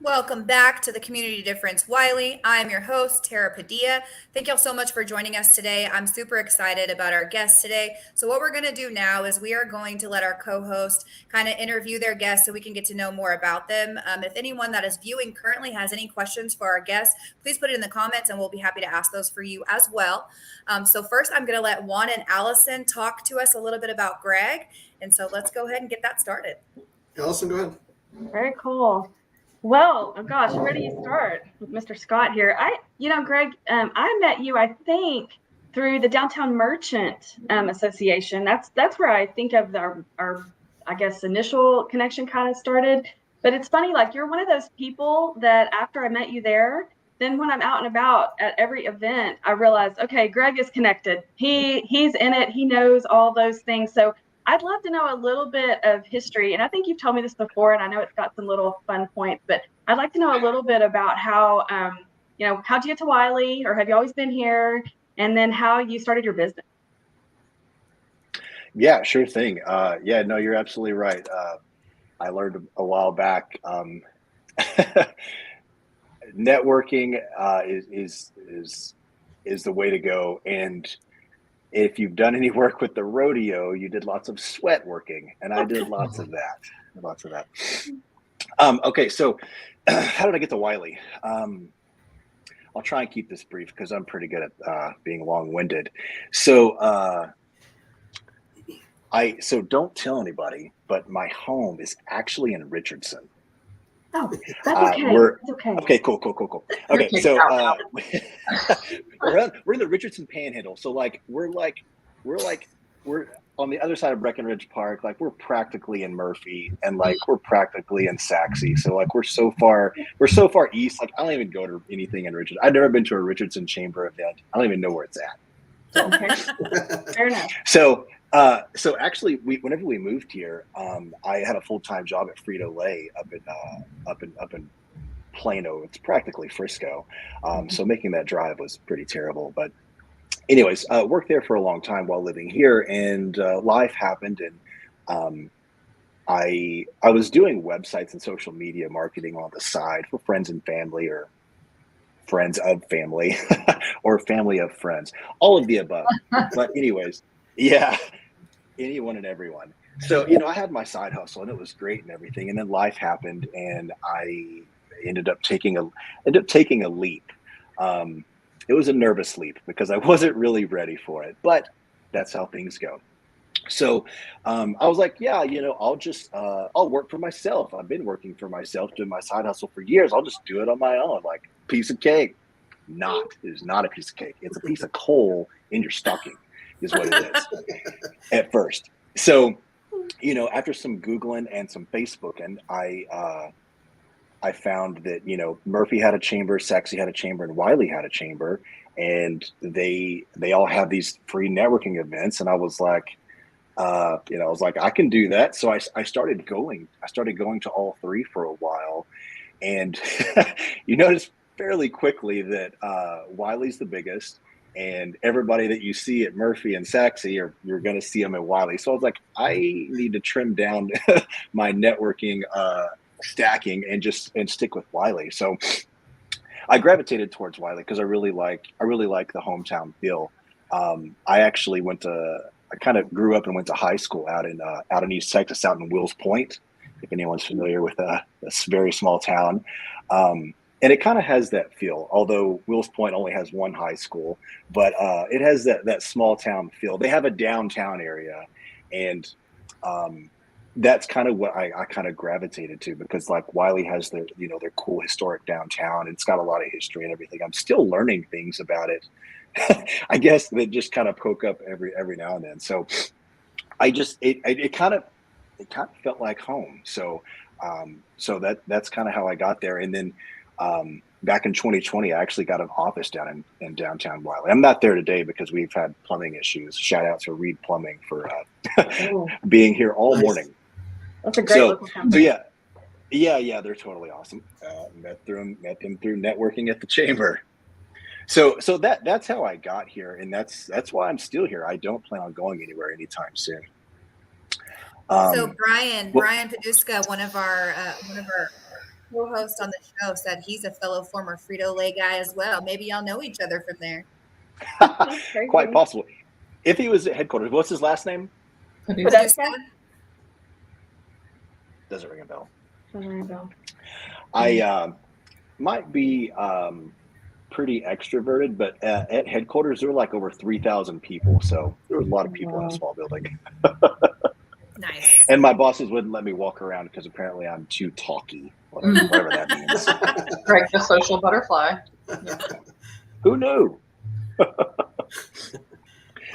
Welcome back to the Community Difference-Wylie. I'm your host, Tara Padilla. Thank y'all so much for joining us today. I'm super excited about our guests today. So what we're going to do now is we are going to let our co-host kind of interview their guests so we can get to know more about them. If anyone that is viewing currently has any questions for our guests, please put it in the comments and we'll be happy to ask those for you as well. So first, I'm going to let Juan and Allison talk to us a little bit about Greg. And so let's go ahead and get that started. Allison, go ahead. Very cool. Well, oh gosh, where do you start with Mr. Scott here? Greg, I met you, I think, through the Downtown Merchant Association. That's where I think of our I guess, initial connection kind of started. But it's funny, like you're one of those people that after I met you there, then when I'm out and about at every event, I realize, okay, Greg is connected. He's in it. He knows all those things. So I'd love to know a little bit of history. And I think you've told me this before, and I know it's got some little fun points, but I'd like to know a little bit about how, how'd you get to Wylie, or have you always been here? And then how you started your business. Yeah, sure thing. No, you're absolutely right. I learned a while back, networking is the way to go. And if you've done any work with the rodeo, you did lots of sweat working, and I did lots of that. Okay, so how did I get to Wylie? I'll try and keep this brief because I'm pretty good at being long-winded. So don't tell anybody, but my home is actually in Richardson. Oh, that's okay. That's okay. Okay, cool. Okay, so we're in the Richardson Panhandle. So we're on the other side of Breckenridge Park. Like we're practically in Murphy, and we're practically in Saxe. So we're so far east. Like I don't even go to anything in Richardson. I've never been to a Richardson Chamber event. I don't even know where it's at. So. Okay, fair enough. So actually, whenever we moved here, I had a full-time job at Frito-Lay up in Plano. It's practically Frisco. So making that drive was pretty terrible. But anyways, worked there for a long time while living here, and life happened, and I was doing websites and social media marketing on the side for friends and family, or friends of family, or family of friends, all of the above. But anyways, yeah. Anyone and everyone. So, I had my side hustle and it was great and everything. And then life happened and I ended up taking a leap. It was a nervous leap because I wasn't really ready for it, but that's how things go. So I was like, yeah, I'll work for myself. I've been working for myself, doing my side hustle for years. I'll just do it on my own, like piece of cake. It is not a piece of cake. It's a piece of coal in your stocking. Is what it is at first. So, after some Googling and some Facebook, and I found that, Murphy had a chamber, Saxe had a chamber, and Wylie had a chamber, and they all have these free networking events. And I was like, I can do that. So I started going to all three for a while. And you notice fairly quickly that Wylie's the biggest. And everybody that you see at Murphy and Saxe, you're going to see them at Wylie. So I was like, I need to trim down my networking stacking and stick with Wylie. So I gravitated towards Wylie because I really like the hometown feel. I kind of grew up and went to high school out in East Texas, out in Wills Point, if anyone's familiar with this very small town. and it kind of has that feel, although Wills Point only has one high school, but it has that small town feel. They have a downtown area, and that's kind of what I kind of gravitated to, because like Wylie has their cool historic downtown. It's got a lot of history and everything. I'm still learning things about it. I guess that just kind of poke up every now and then. So I just it kind of felt like home. So that's kind of how I got there. And then back in 2020, I actually got an office down in downtown Wylie. I'm not there today because we've had plumbing issues. Shout out to Reed Plumbing for being here all morning. That's a great local company. So yeah, they're totally awesome. Met them through networking at the chamber. So that's how I got here, and that's why I'm still here. I don't plan on going anywhere anytime soon. So Brian Paduska, one of our co-hosts on the show, said he's a fellow former Frito-Lay guy as well. Maybe y'all know each other from there. Quite possibly. If he was at headquarters, what's his last name? Paduska? Doesn't ring a bell. Doesn't ring a bell. I might be pretty extroverted, but at headquarters there were like over 3,000 people, so there was a lot of people in a small building. Nice. And my bosses wouldn't let me walk around because apparently I'm too talky, whatever that means. Greg the social butterfly. Yeah. Who knew? How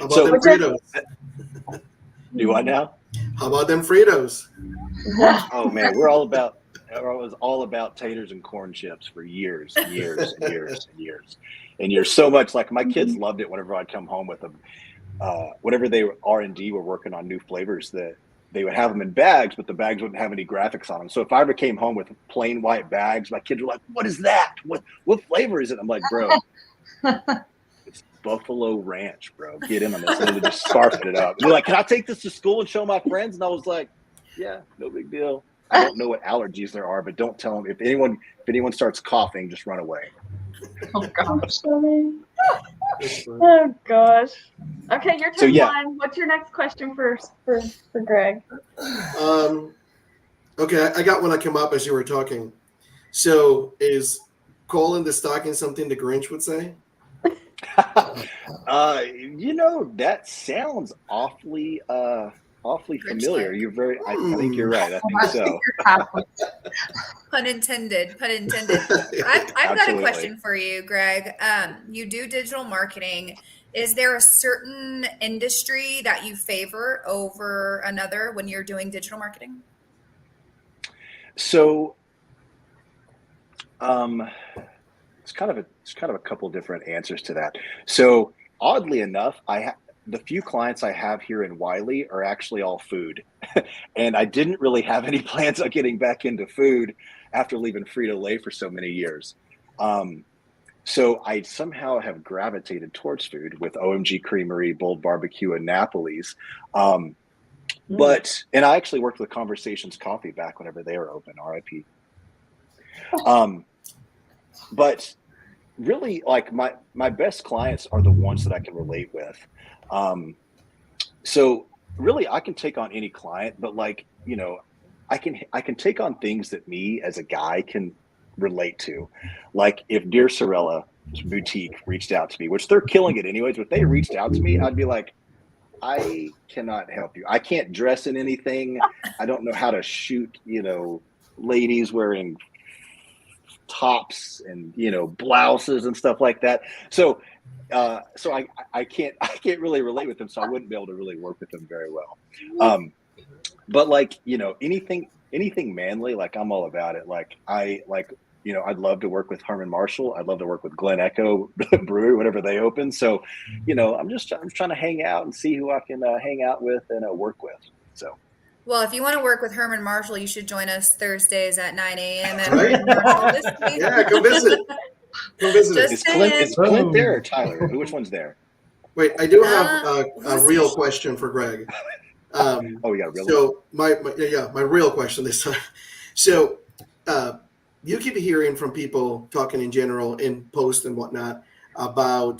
about them Fritos? Do what now? How about them Fritos? Oh man, I was all about taters and corn chips for years and years and years and years and years. So much, like my kids loved it whenever I'd come home with them. Whenever they were R&D were working on new flavors, that they would have them in bags, but the bags wouldn't have any graphics on them. So if I ever came home with plain white bags, my kids were like, "What is that? What flavor is it?" I'm like, "Bro, it's Buffalo Ranch, bro. Get in on this." And they just scarfed it up. They're like, "Can I take this to school and show my friends?" And I was like, "Yeah, no big deal." I don't know what allergies there are, but don't tell them. If anyone starts coughing, just run away. Oh gosh. Oh gosh. Okay, your turn, So, yeah. Juan. What's your next question for Greg? Okay, I got one that came up as you were talking. So is calling the stocking something the Grinch would say? That sounds awfully familiar. You're very. I think you're right. I think so. Pun intended. I've got a question for you, Greg. You do digital marketing. Is there a certain industry that you favor over another when you're doing digital marketing? So, it's kind of a couple different answers to that. So, oddly enough, the few clients I have here in Wylie are actually all food. And I didn't really have any plans on getting back into food after leaving Frito-Lay for so many years. So I somehow have gravitated towards food with OMG Creamery, Bold Barbecue, and Napoli's. And I actually worked with Conversations Coffee back whenever they were open, RIP. But really, like my best clients are the ones that I can relate with. So really I can take on any client, but I can take on things that me as a guy can relate to. Like if Dear Sorella Boutique reached out to me, which they're killing it anyways, but if they reached out to me, I'd be like, I cannot help you. I can't dress in anything. I don't know how to shoot, ladies wearing tops and, blouses and stuff like that. So I can't really relate with them. So I wouldn't be able to really work with them very well. But anything manly, like I'm all about it. I'd love to work with Herman Marshall. I'd love to work with Glen Echo Brewery, whenever they open. So, I'm just trying to hang out and see who I can hang out with and work with. So. Well, if you want to work with Herman Marshall, you should join us Thursdays at 9 a.m. at Right? Herman Marshall. Yeah, go visit. Is Clint there or Tyler? Which one's there? Wait, I do have a real question for Greg. We got a real. So my real question this time. So you keep hearing from people talking in general in posts and whatnot about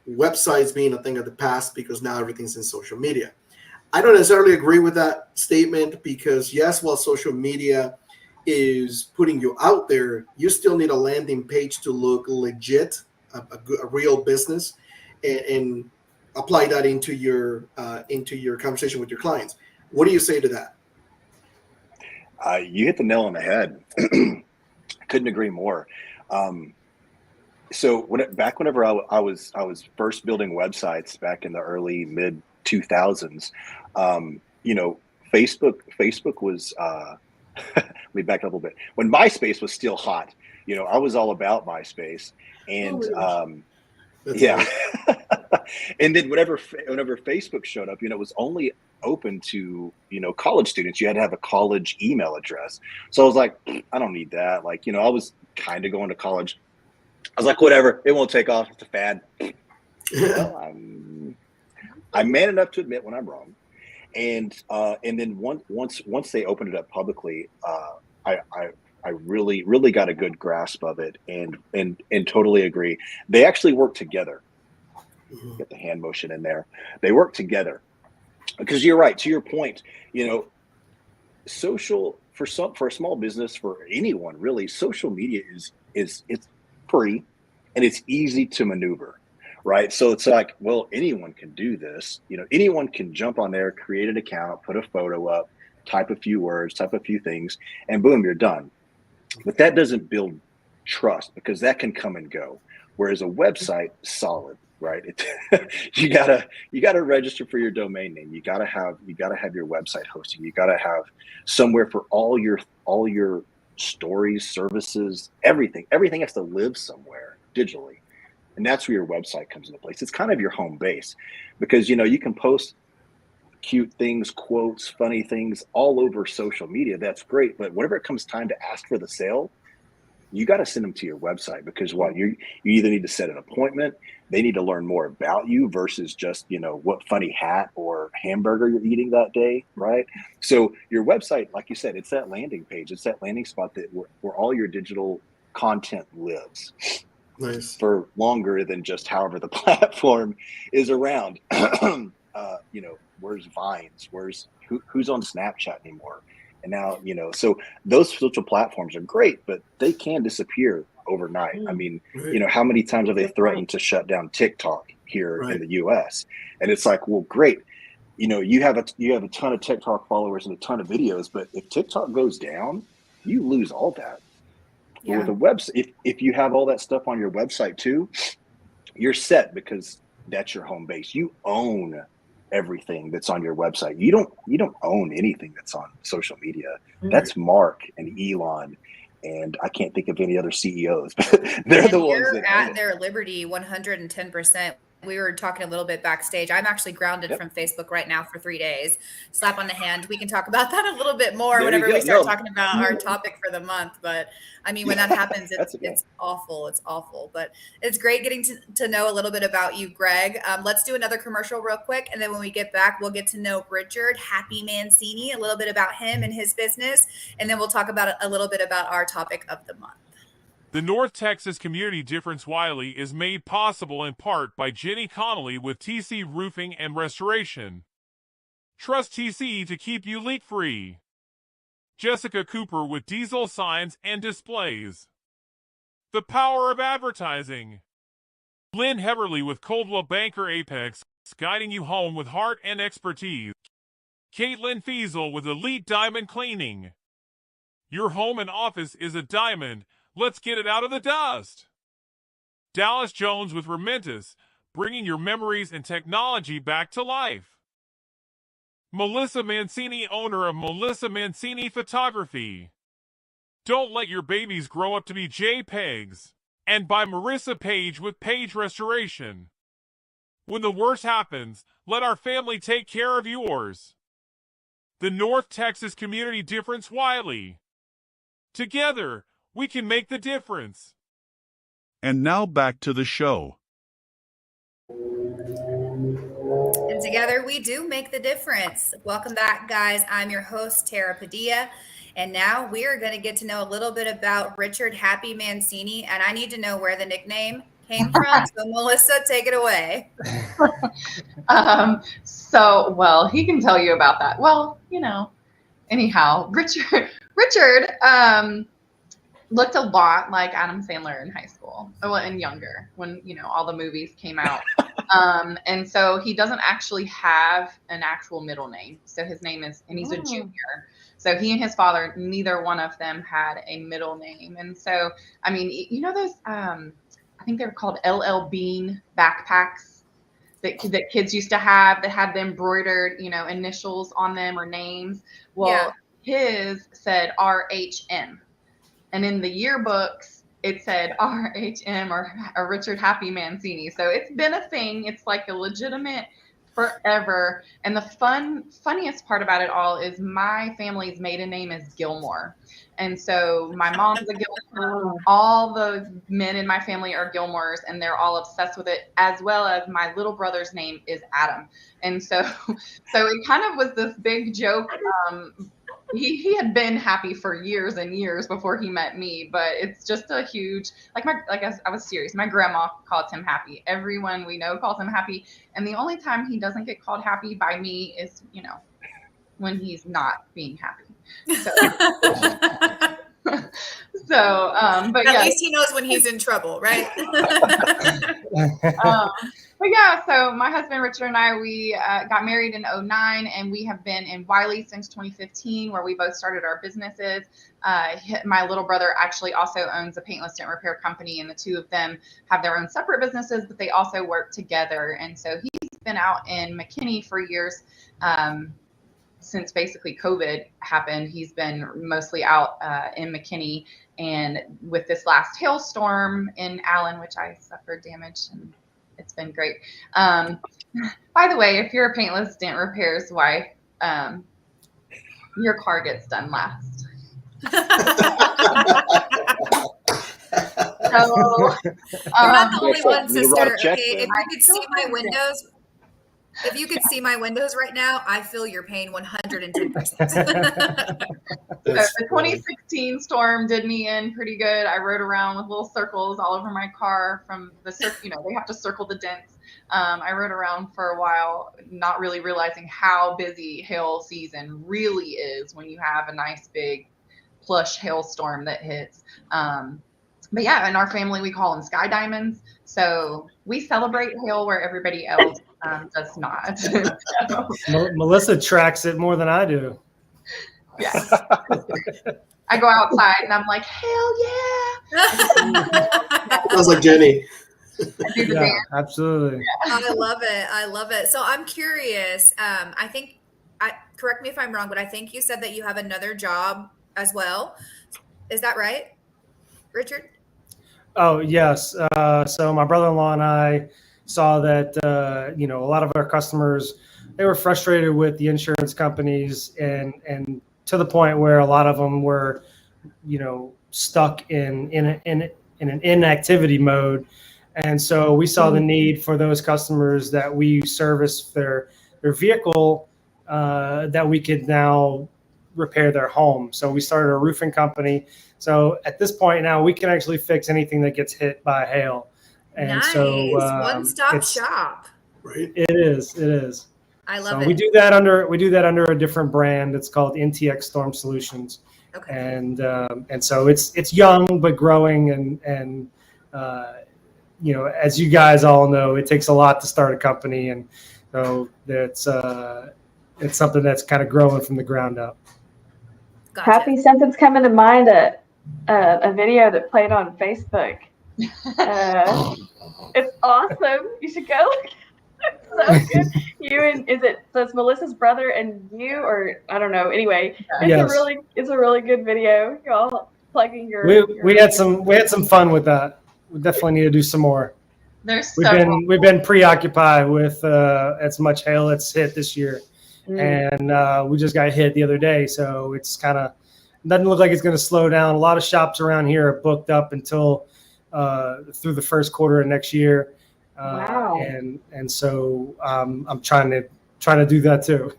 websites being a thing of the past because now everything's in social media. I don't necessarily agree with that statement because yes, while social media is putting you out there, you still need a landing page to look legit, a real business, and apply that into your conversation with your clients. What do you say to that? You hit the nail on the head. Couldn't agree more. So whenever I was first building websites back in the early mid 2000s, Facebook was. Let me back up a little bit. When MySpace was still hot, I was all about MySpace, and yeah. And then whenever Facebook showed up, it was only open to college students. You had to have a college email address. So I was like, I don't need that. Like, I was kind of going to college. I was like, whatever, it won't take off. It's a fad. Well, I'm man enough to admit when I'm wrong. And then once they opened it up publicly, I really got a good grasp of it, and totally agree. They actually work together. Get the hand motion in there. They work together, because you're right. To your point, social for a small business, for anyone really, social media is it's free and it's easy to maneuver, right? So it's like, well, anyone can do this. Anyone can jump on there, create an account, put a photo up, type a few words, type a few things, and boom, you're done. But that doesn't build trust, because that can come and go. Whereas a website, solid, right? You gotta register for your domain name. You gotta have your website hosting. You gotta have somewhere for all your stories, services, everything. Everything has to live somewhere digitally, and that's where your website comes into place. It's kind of your home base, because you can post cute things, quotes, funny things all over social media. That's great, but whenever it comes time to ask for the sale, you got to send them to your website, because you either need to set an appointment, they need to learn more about you versus just what funny hat or hamburger you're eating that day, right? So your website, like you said, it's that landing page, it's that landing spot where all your digital content lives. Nice. For longer than just however the platform is around. Where's Vines? Who's on Snapchat anymore? And now, so those social platforms are great, but they can disappear overnight. I mean, how many times have they threatened to shut down TikTok here in the US? And it's like, well, great. You have a ton of TikTok followers and a ton of videos, but if TikTok goes down, you lose all that. Yeah. With a website, if you have all that stuff on your website too, you're set, because that's your home base. You own everything that's on your website. You don't own anything that's on social media. That's Mark and Elon, and I can't think of any other CEOs, but they're the ones that at their liberty 110%. We were talking a little bit backstage. I'm actually grounded from Facebook right now for 3 days. Slap on the hand. We can talk about that a little bit more whenever we start talking about our topic for the month. But I mean, when that happens, it's awful. It's awful. But it's great getting to know a little bit about you, Greg. Let's do another commercial real quick. And then when we get back, we'll get to know Richard Happy Mancini, a little bit about him and his business. And then we'll talk about a little bit about our topic of the month. The North Texas Community Difference-Wylie is made possible in part by Jenny Connolly with TC Roofing and Restoration. Trust TC to keep you leak-free. Jessica Cooper with Diesel Signs and Displays. The Power of Advertising. Lynn Heberly with Coldwell Banker Apex, guiding you home with heart and expertise. Caitlin Fiesel with Elite Diamond Cleaning. Your home and office is a diamond. Let's get it out of the dust. Dallas Jones with Rementis, bringing your memories and technology back to life. Melissa Mancini, owner of Melissa Mancini Photography. Don't let your babies grow up to be JPEGs. And by Marissa Page with Page Restoration. When the worst happens, let our family take care of yours. The North Texas Community Difference-Wylie. Together, we can make the difference. And now back to the show. And together we do make the difference. Welcome back, guys. I'm your host, Tara Padilla. And now we are going to get to know a little bit about Richard Happy Mancini. And I need to know where the nickname came from. So Melissa, take it away. Well, he can tell you about that. Well, anyhow, Richard looked a lot like Adam Sandler in high school, and younger, when all the movies came out. And so he doesn't actually have an actual middle name. So his name is, and he's a junior. So he and his father, neither one of them had a middle name. And so, I mean, those, I think they were called LL Bean backpacks that kids used to have that had the embroidered, initials on them or names. Well, his said RHM. And in the yearbooks, it said RHM or Richard Happy Mancini. So it's been a thing. It's like a legitimate forever. And the funniest part about it all is my family's maiden name is Gilmore. And so my mom's a Gilmore. All the men in my family are Gilmores, and they're all obsessed with it, as well as my little brother's name is Adam. And so it kind of was this big joke. He had been happy for years and years before he met me, but it's just a huge, I was serious. My grandma calls him Happy. Everyone we know calls him Happy. And the only time he doesn't get called Happy by me is, when he's not being happy. So, but at least he knows when he's in trouble, right? But yeah, so my husband Richard and I, we got married in 2009, and we have been in Wylie since 2015, where we both started our businesses. My little brother actually also owns a paintless dent repair company, and the two of them have their own separate businesses, but they also work together. And so he's been out in McKinney for years. Since basically COVID happened, he's been mostly out in McKinney. And with this last hailstorm in Allen, which I suffered damage, and it's been great. By the way, if you're a paintless dent repair's wife, your car gets done last. So, you're not the only one, sister. Okay, if you could see my windows. If you could see my windows right now, I feel your pain 110%. The 2016 storm did me in pretty good. I rode around with little circles all over my car from the circle. They have to circle the dents. I rode around for a while, not really realizing how busy hail season really is when you have a nice big plush hailstorm that hits. But yeah, in our family, we call them sky diamonds. So we celebrate hail where everybody else does not. Melissa tracks it more than I do. Yes. I go outside and I'm like, hell yeah. Sounds like Jenny. Yeah, absolutely. I love it. I love it. So I'm curious. I think, correct me if I'm wrong, but I think you said that you have another job as well. Is that right, Richard? Oh, yes. So my brother-in-law and I saw that, a lot of our customers, they were frustrated with the insurance companies and to the point where a lot of them were, stuck in an inactivity mode. And so we saw the need for those customers that we service their vehicle, that we could now repair their home. So we started a roofing company. So at this point now, we can actually fix anything that gets hit by hail. And nice. So one-stop shop. Right. It is. I love it. We do that under a different brand. It's called NTX Storm Solutions. Okay. And so it's young but growing, and as you guys all know, it takes a lot to start a company, and so it's something that's kind of growing from the ground up. Gotcha. Happy, something's coming to mind. A video that played on Facebook. It's awesome. You should go. It's so good. So it's Melissa's brother and you, or I don't know. Anyway, it's a really good video. You're all plugging your. We had some fun with that. We definitely need to do some more. We've been preoccupied with as much hail that's hit this year. And we just got hit the other day, so it's kind of doesn't look like it's going to slow down. A lot of shops around here are booked up until through the first quarter of next year. Wow. And so I'm trying to do that too.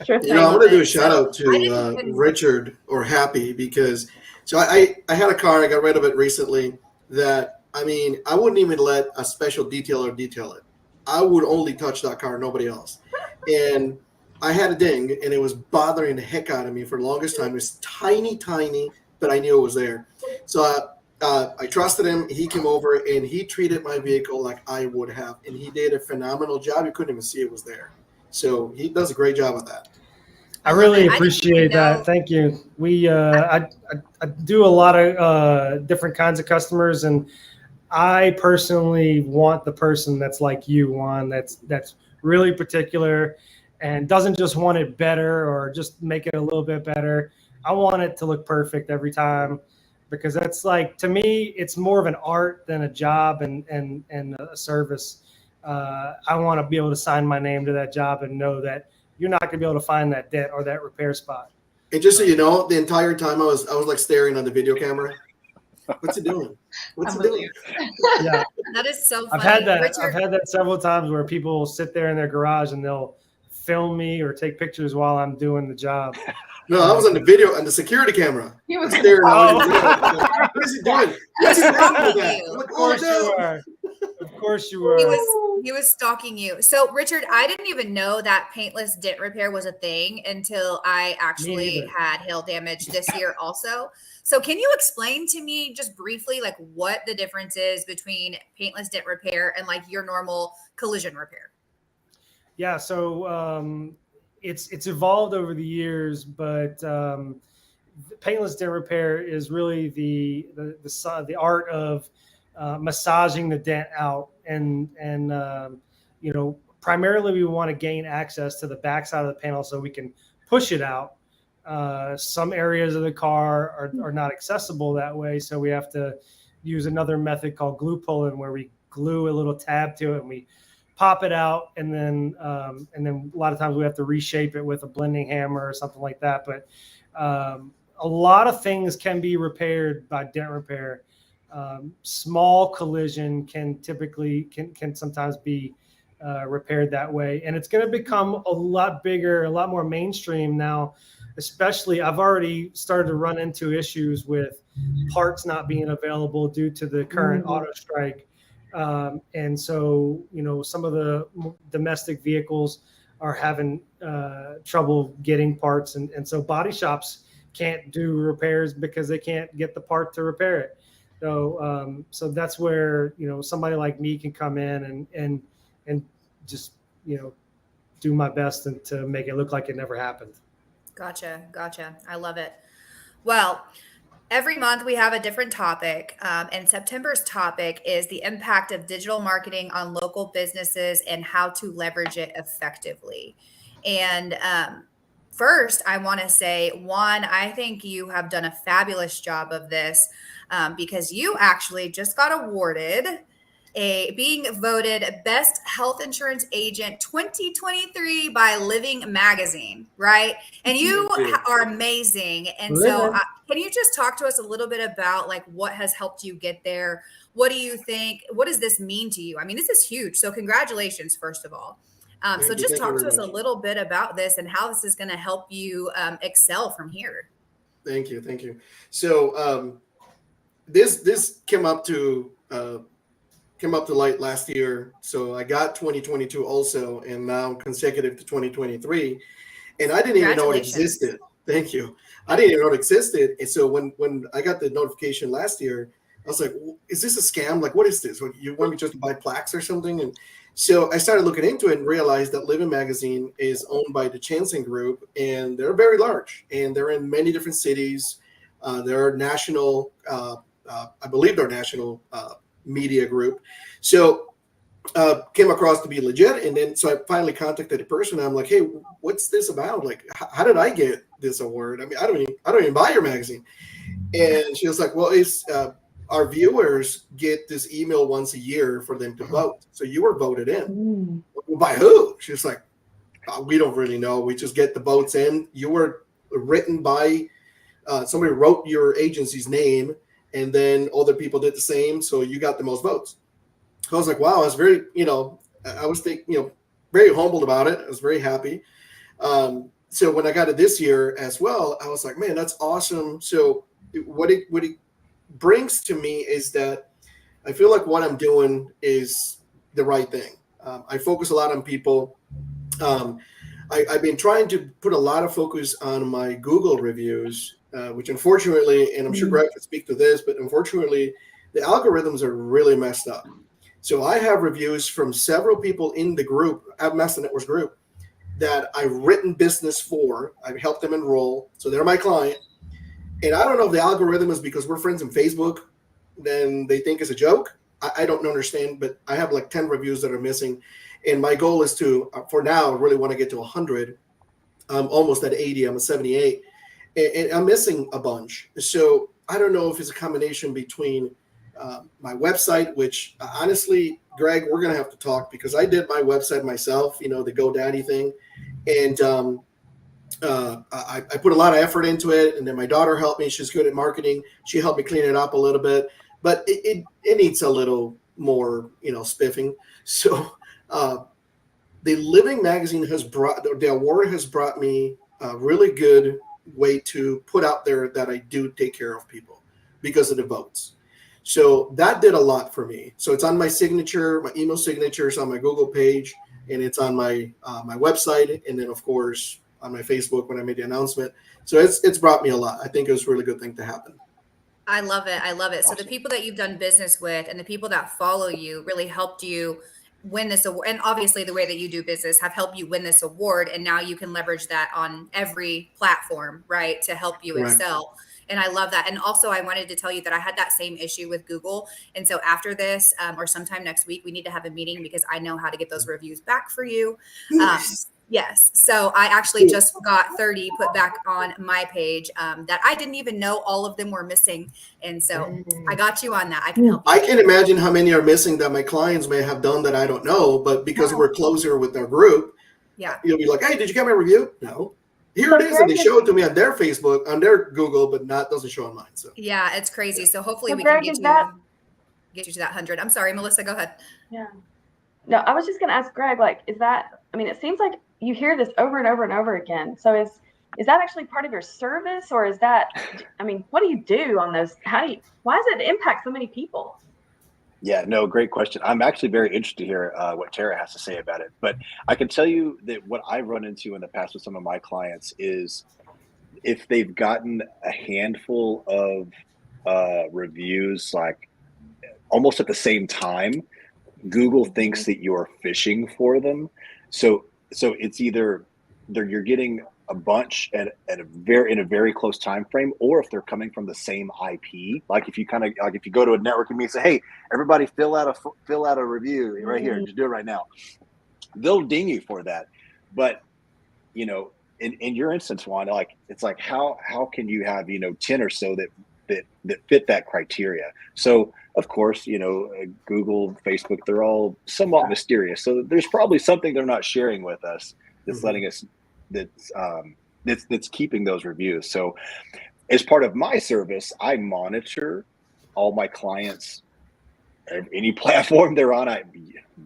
Sure thing. I want to do a shout out to Richard or Happy, because I had a car, I got rid of it recently, that I wouldn't even let a special detailer detail it. I would only touch that car, nobody else. And I had a ding, and it was bothering the heck out of me for the longest time. It was tiny, but I knew it was there. So I trusted him. He came over, and he treated my vehicle like I would have, and he did a phenomenal job. You couldn't even see it was there. So he does a great job of that. I really appreciate that. Thank you. I do a lot of different kinds of customers, and I personally want the person that's like you, Juan, that's really particular and doesn't just want it better or just make it a little bit better. I want it to look perfect every time, because that's like, to me, it's more of an art than a job and a service. I want to be able to sign my name to that job and know that you're not going to be able to find that dent or that repair spot. And just so you know, the entire time I was like staring on the video camera. What's it doing? What's it doing? Yeah, that is so funny. I've had that. Richard, I've had that several times where people will sit there in their garage and they'll film me or take pictures while I'm doing the job. No, I was on the video on the security camera. He was staring at what is he doing? What's he doing with that? Of course you are. Of course you were. He was stalking you. So, Richard, I didn't even know that paintless dent repair was a thing until I actually had hail damage this year also. So can you explain to me just briefly, like, what the difference is between paintless dent repair and like your normal collision repair? Yeah, so it's evolved over the years, but paintless dent repair is really the art of massaging the dent out, and primarily we want to gain access to the backside of the panel so we can push it out. Some areas of the car are not accessible that way, so we have to use another method called glue pulling, where we glue a little tab to it and we pop it out, and then a lot of times we have to reshape it with a blending hammer or something like that. But a lot of things can be repaired by dent repair. Small collision can sometimes be repaired that way, and it's going to become a lot bigger, a lot more mainstream now. Especially, I've already started to run into issues with parts not being available due to the current auto strike. And so, some of the domestic vehicles are having trouble getting parts. And so body shops can't do repairs because they can't get the part to repair it. So that's where, somebody like me can come in and just, do my best to make it look like it never happened. Gotcha. I love it. Well, every month we have a different topic, and September's topic is the impact of digital marketing on local businesses and how to leverage it effectively. And first, I want to say, Juan, I think you have done a fabulous job of this, because you actually just got awarded being voted Best Health Insurance Agent 2023 by Living Magazine, right? And you are amazing. And so can you just talk to us a little bit about like what has helped you get there? What do you think? What does this mean to you? I mean, this is huge. So congratulations, first of all. So just talk to us a little bit about this and how this is going to help you excel from here. Thank you. So this came up to light last year. So I got 2022 also, and now consecutive to 2023. And I didn't even know it existed. Thank you. I didn't even know it existed. And so when I got the notification last year, I was like, is this a scam? Like, what is this? You want me just to buy plaques or something? And so I started looking into it and realized that Living Magazine is owned by the Chanson Group, and they're very large, and they're in many different cities. They're national, I believe they're national media group. So came across to be legit, and then so I finally contacted the person. And I'm like, hey, what's this about? Like, how did I get this award? I mean, I don't even buy your magazine. And she was like, well, it's our viewers get this email once a year for them to vote. So you were voted in. Well, by who? She was like, we don't really know. We just get the votes in. You were written by somebody wrote your agency's name, and then other people did the same. So you got the most votes. I was like, wow, I was very, I was very humbled about it. I was very happy. So when I got it this year as well, I was like, man, that's awesome. So what it brings to me is that I feel like what I'm doing is the right thing. I focus a lot on people. I've been trying to put a lot of focus on my Google reviews, which unfortunately, and I'm sure Greg can speak to this, but unfortunately, the algorithms are really messed up. So I have reviews from several people in the group, at Master Networks group, that I've written business for. I've helped them enroll, so they're my client. And I don't know if the algorithm is because we're friends on Facebook, then they think it's a joke. I don't understand, but I have like 10 reviews that are missing. And my goal is to, for now, I really want to get to 100. I'm almost at 80. I'm at 78. And I'm missing a bunch. So I don't know if it's a combination between my website, which honestly, Greg, we're going to have to talk because I did my website myself, the GoDaddy thing. And I put a lot of effort into it. And then my daughter helped me. She's good at marketing. She helped me clean it up a little bit. But it needs a little more, spiffing. So the Living magazine the award has brought me a really good way to put out there that I do take care of people because of the votes. So that did a lot for me. So it's on my signature, my email signature is on my Google page, and it's on my my website, and then of course on my Facebook when I made the announcement. So it's brought me a lot. I think it was a really good thing to happen. I love it. I love it. So the people that you've done business with and the people that follow you really helped you win this award. And obviously the way that you do business have helped you win this award. And now you can leverage that on every platform, right? To help you excel. And I love that. And also I wanted to tell you that I had that same issue with Google. And so after this or sometime next week, we need to have a meeting because I know how to get those reviews back for you. Yes. So I actually just got 30 put back on my page that I didn't even know all of them were missing. And so I got you on that. I can help you. I can imagine how many are missing that my clients may have done that I don't know, but because we're closer with our group, you'll be like, hey, did you get my review? No. Here it is. And they show it to me on their Facebook, on their Google, but doesn't show on mine. So yeah, it's crazy. So hopefully we can get you to that 100. I'm sorry, Melissa, go ahead. Yeah. No, I was just going to ask Greg, it seems like you hear this over and over and over again. So is that actually part of your service, or is that, what do you do on those? Why does it impact so many people? Yeah, no, great question. I'm actually very interested to hear what Tara has to say about it. But I can tell you that what I've run into in the past with some of my clients is if they've gotten a handful of reviews, like almost at the same time, Google thinks that you're fishing for them. So it's either you're getting a bunch in a very close time frame, or if they're coming from the same IP. Like if you go to a networking meeting and say, hey, everybody fill out a review right here, just do it right now. They'll ding you for that. But in your instance, Juan, it's like how can you have 10 or so that fit that criteria? So of course, Google, Facebook, they're all somewhat mysterious. So there's probably something they're not sharing with us that's letting us that's keeping those reviews. So as part of my service, I monitor all my clients, any platform they're on.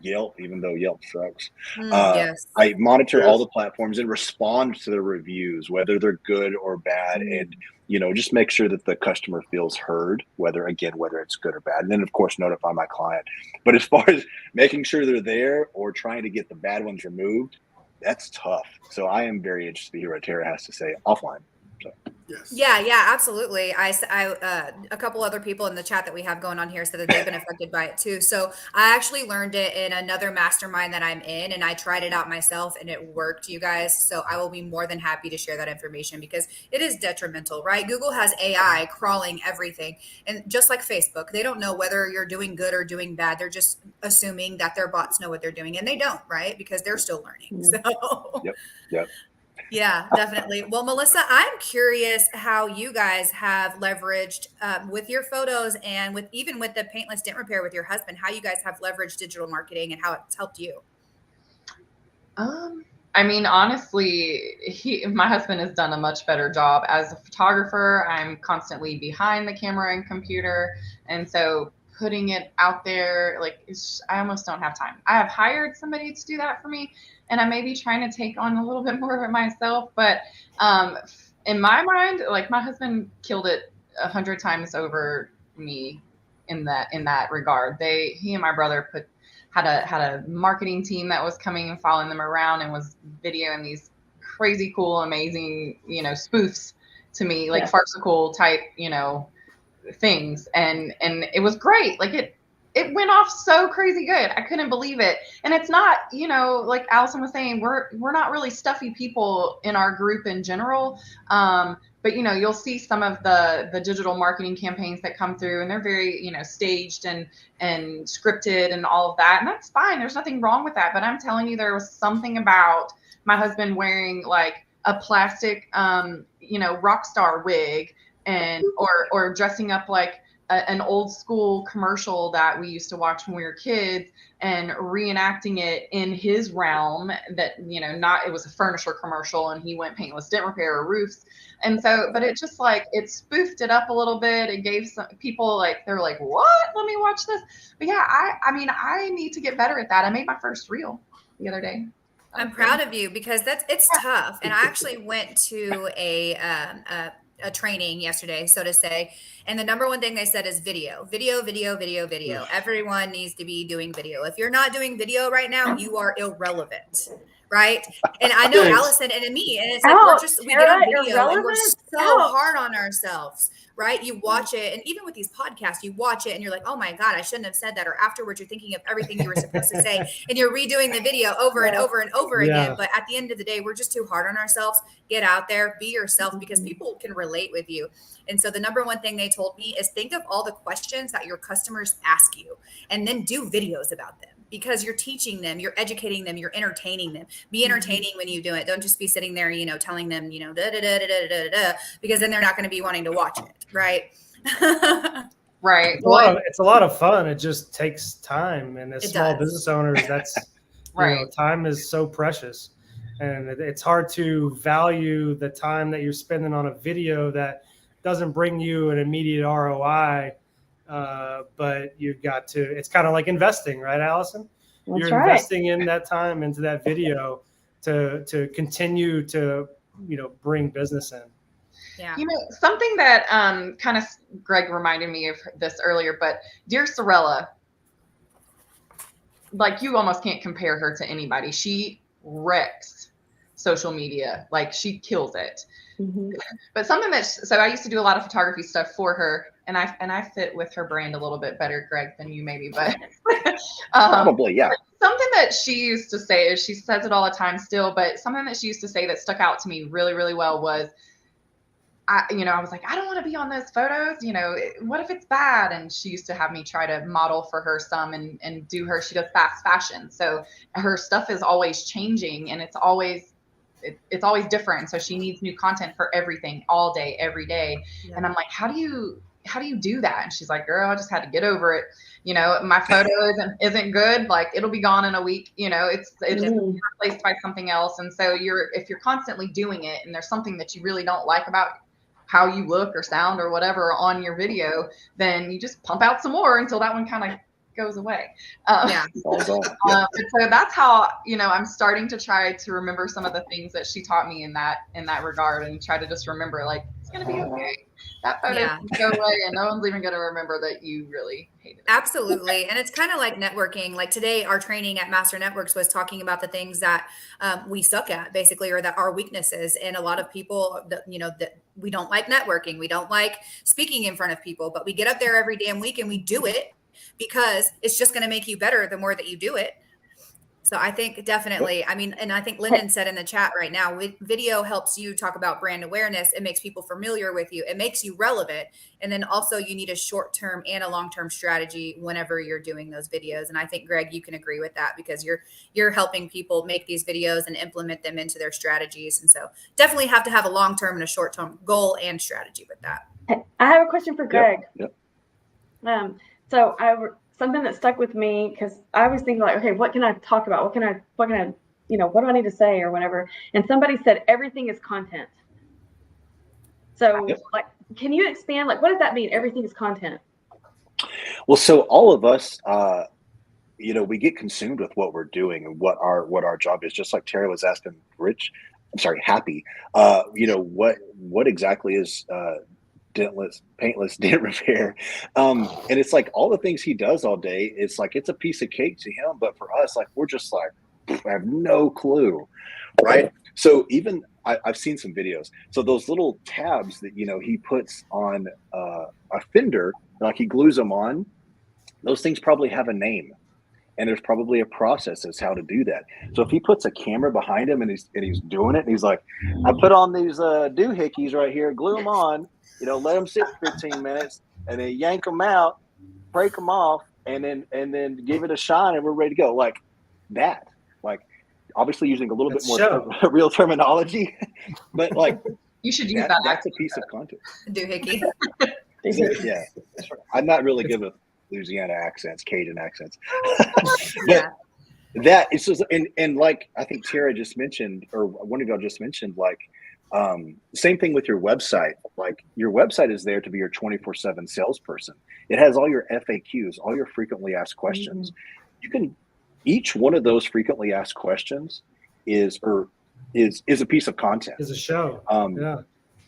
Yelp, even though Yelp sucks. Yes. I monitor all the platforms and respond to the reviews, whether they're good or bad, and just make sure that the customer feels heard, whether it's good or bad, and then of course notify my client. But as far as making sure they're there or trying to get the bad ones removed, that's tough. So I am very interested to hear what Tara has to say offline. So. Yes. Yeah, absolutely. A couple other people in the chat that we have going on here said that they've been affected by it too. So I actually learned it in another mastermind that I'm in, and I tried it out myself and it worked, you guys. So I will be more than happy to share that information because it is detrimental, right? Google has AI crawling everything. And just like Facebook, they don't know whether you're doing good or doing bad. They're just assuming that their bots know what they're doing, and they don't, right? Because they're still learning. So Yep. Yeah, definitely. Well, Melissa, I'm curious how you guys have leveraged with your photos and with the paintless dent repair with your husband, how you guys have leveraged digital marketing and how it's helped you. Honestly, my husband has done a much better job as a photographer. I'm constantly behind the camera and computer. And so putting it out there, I almost don't have time. I have hired somebody to do that for me, and I may be trying to take on a little bit more of it myself. But in my mind, my husband killed it 100 times over me in that regard. He and my brother had a marketing team that was coming and following them around and was videoing these crazy cool, amazing, spoofs to me, like farcical type, things. And it was great. Like it went off so crazy good. I couldn't believe it. And it's not, like Allison was saying, we're not really stuffy people in our group in general. But you'll see some of the digital marketing campaigns that come through, and they're very, staged and scripted and all of that. And that's fine. There's nothing wrong with that. But I'm telling you, there was something about my husband wearing like a plastic, rock star wig and or dressing up like an old school commercial that we used to watch when we were kids and reenacting it in his realm that, it was a furniture commercial and he went paintless dent repair or roofs. And so, but it just like, it spoofed it up a little bit. It gave some people like, they're like, what? Let me watch this. But yeah, I need to get better at that. I made my first reel the other day. I'm proud of you because it's tough. And I actually went to a training yesterday, so to say. And the number one thing they said is video. Everyone needs to be doing video. If you're not doing video right now, you are irrelevant. Right. And I know Allison and me, and it's like, we get on video and we're so hard on ourselves. Right. You watch it. And even with these podcasts, you watch it and you're like, oh my God, I shouldn't have said that. Or afterwards, you're thinking of everything you were supposed to say and you're redoing the video over and over and over again. But at the end of the day, we're just too hard on ourselves. Get out there, be yourself, because people can relate with you. And so the number one thing they told me is think of all the questions that your customers ask you and then do videos about them. Because you're teaching them, you're educating them, you're entertaining them. Be entertaining when you do it. Don't just be sitting there, telling them, because then they're not going to be wanting to watch it, right? Right. Well, it's a lot of fun. It just takes time, and as small business owners, that's right. Time is so precious, and it's hard to value the time that you're spending on a video that doesn't bring you an immediate ROI. But you've got to, it's kind of like investing, right, Allison? You're investing in that time into that video to continue to, bring business in. Yeah. Something that kind of Greg reminded me of this earlier, but dear Sorella, like you almost can't compare her to anybody. She wrecks social media. Like she kills it. Mm-hmm. But something so I used to do a lot of photography stuff for her, and I fit with her brand a little bit better, Greg, than you maybe, but probably, yeah. Something that she used to say, is she says it all the time still, but something that she used to say that stuck out to me really, really well was, I was like, I don't want to be on those photos. What if it's bad? And she used to have me try to model for her some and do her. She does fast fashion, so her stuff is always changing, and it's always different. So she needs new content for everything, all day, every day. Yeah. And I'm like, how do you do that? And she's like, girl, I just had to get over it. My photo isn't good. Like it'll be gone in a week. It's replaced by something else. And so if you're constantly doing it and there's something that you really don't like about how you look or sound or whatever on your video, then you just pump out some more until that one kind of goes away. So that's how, I'm starting to try to remember some of the things that she taught me in that regard, and try to just remember, like, it's going to be okay. That photo can go away and no one's even going to remember that you really hated it. Absolutely. And it's kind of like networking. Like today, our training at Master Networks was talking about the things that we suck at, basically, or that are weaknesses. And a lot of people, that we don't like networking. We don't like speaking in front of people, but we get up there every damn week and we do it because it's just going to make you better the more that you do it. So I think definitely, and I think Lyndon said in the chat right now, video helps you talk about brand awareness. It makes people familiar with you. It makes you relevant. And then also you need a short-term and a long-term strategy whenever you're doing those videos. And I think, Greg, you can agree with that because you're helping people make these videos and implement them into their strategies. And so definitely have to have a long-term and a short-term goal and strategy with that. I have a question for Greg. Yep. Something that stuck with me, because I was thinking like, okay, what can I talk about? What do I need to say or whatever? And somebody said, everything is content. So like, can you expand? Like, what does that mean? Everything is content. Well, so all of us, we get consumed with what we're doing and what our job is. Just like Tara was asking Happy, what exactly is, paintless dent repair, and it's like all the things he does all day, it's like it's a piece of cake to him, but for us, like we're just like, I have no clue, right? So even I've seen some videos. So those little tabs that, you know, he puts on a fender, like he glues them on, those things probably have a name. And there's probably a process as how to do that. So if he puts a camera behind him and he's doing it, and he's like, I put on these doohickeys right here, glue them on, you know, let them sit 15 minutes, and then yank them out, break them off, and then give it a shine, and we're ready to go. Like that. Like obviously using a little bit more real terminology, but like you should use that. That's a piece of content. Doohickey. Yeah, that's right. I'm not really good with Louisiana accents, Cajun accents. Yeah. That it's just and like I think Tara just mentioned, or one of y'all just mentioned, like same thing with your website. Like your website is there to be your 24/7 salesperson. It has all your FAQs, all your frequently asked questions. You can each one of those frequently asked questions is a piece of content. Is a show.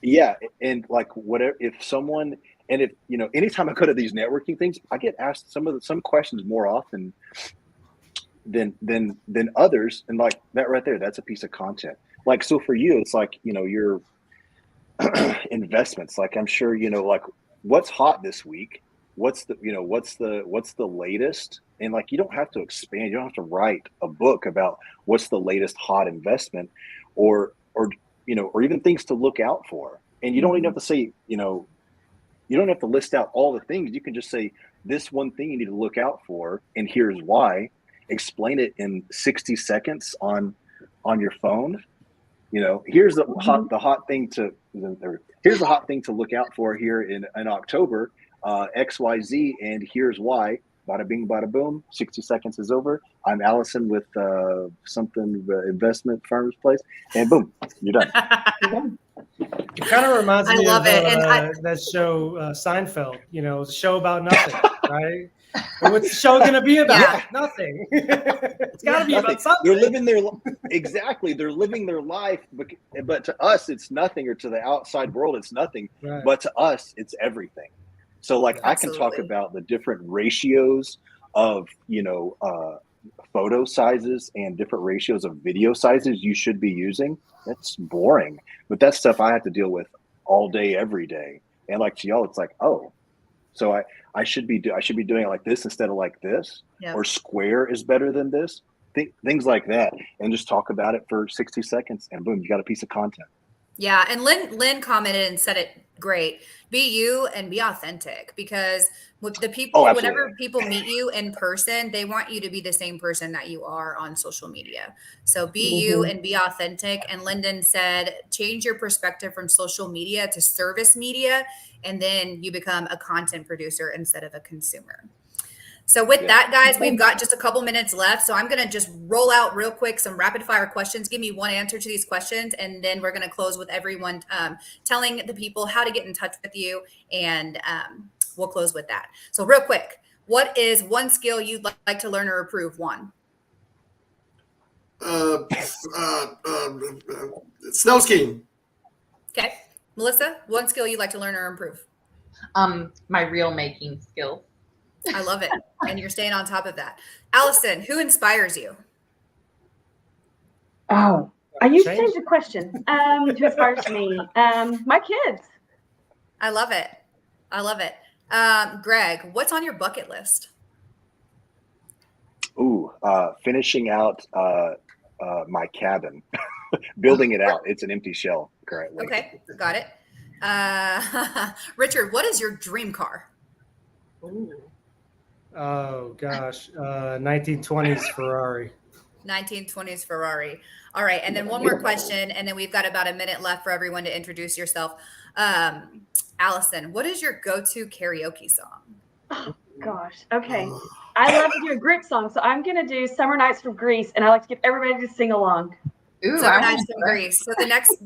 Yeah, and like whatever, if someone, and if you know, anytime I go to these networking things, I get asked some questions more often than others, and like that right there, that's a piece of content. Like so for you, it's like, you know, your investments. Like I'm sure, you know, like what's hot this week, what's the latest, and like you don't have to expand, you don't have to write a book about what's the latest hot investment, or you know, or even things to look out for. And you don't even have to say, you know, you don't have to list out all the things. You can just say this one thing you need to look out for, and here's why. Explain it in 60 seconds on your phone. You know, here's the hot thing to look out for here in October, XYZ, and here's why. Bada bing, bada boom. 60 seconds is over. I'm Allison with investment firm's place, and boom, you're done. It kind of reminds me of that show Seinfeld. You know, it's a show about nothing, right? And what's the show going to be about? Yeah. Nothing. It's got to be about something. They're living They're living their life, but to us, it's nothing, or to the outside world, it's nothing. Right. But to us, it's everything. So, like, I can talk about the different ratios of, you know, photo sizes and different ratios of video sizes you should be using. That's boring, but that's stuff I have to deal with all day, every day. And like to y'all, it's like, oh, so I should be doing it like this instead of like this, or square is better than this. Things like that, and just talk about it for 60 seconds, and boom, you got a piece of content. Yeah, and Lynn commented and said it great. Be you and be authentic, because with the people, whenever people meet you in person, they want you to be the same person that you are on social media. So be you and be authentic. And Lyndon said, change your perspective from social media to service media, and then you become a content producer instead of a consumer. So with that, guys, we've got just a couple minutes left. So I'm going to just roll out real quick some rapid fire questions. Give me one answer to these questions, and then we're going to close with everyone telling the people how to get in touch with you, and we'll close with that. So real quick, what is one skill you'd like to learn or improve? One. Snow skiing. Okay. Melissa, one skill you'd like to learn or improve? My reel making skills. I love it. And you're staying on top of that. Allison, who inspires you? Oh, I used to change the question. Who inspires me? My kids. I love it. I love it. Greg, what's on your bucket list? Ooh, finishing out my cabin, building it out. It's an empty shell currently. Okay, got it. Richard, what is your dream car? Ooh. Oh gosh, 1920s Ferrari. 1920s Ferrari. All right, and then one more question, and then we've got about a minute left for everyone to introduce yourself. Allison, what is your go-to karaoke song? Oh gosh, okay. I love to do a group song, so I'm gonna do "Summer Nights from Greece," and I like to get everybody to sing along. Ooh, Summer Nights from Greece. So the next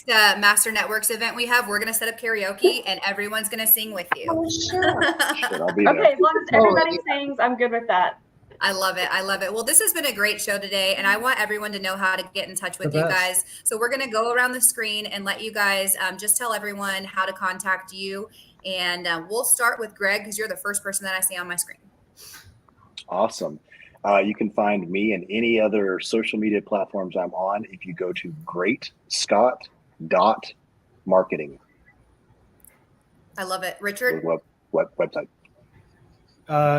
Master Networks event we have, we're gonna set up karaoke, and everyone's gonna sing with you. Oh, sure. Okay, as long as everybody sings, I'm good with that. I love it. I love it. Well, this has been a great show today, and I want everyone to know how to get in touch with you guys. So we're gonna go around the screen and let you guys just tell everyone how to contact you, and we'll start with Greg, because you're the first person that I see on my screen. Awesome. You can find me and any other social media platforms I'm on if you go to greatscott.marketing. I love it. Richard? Website.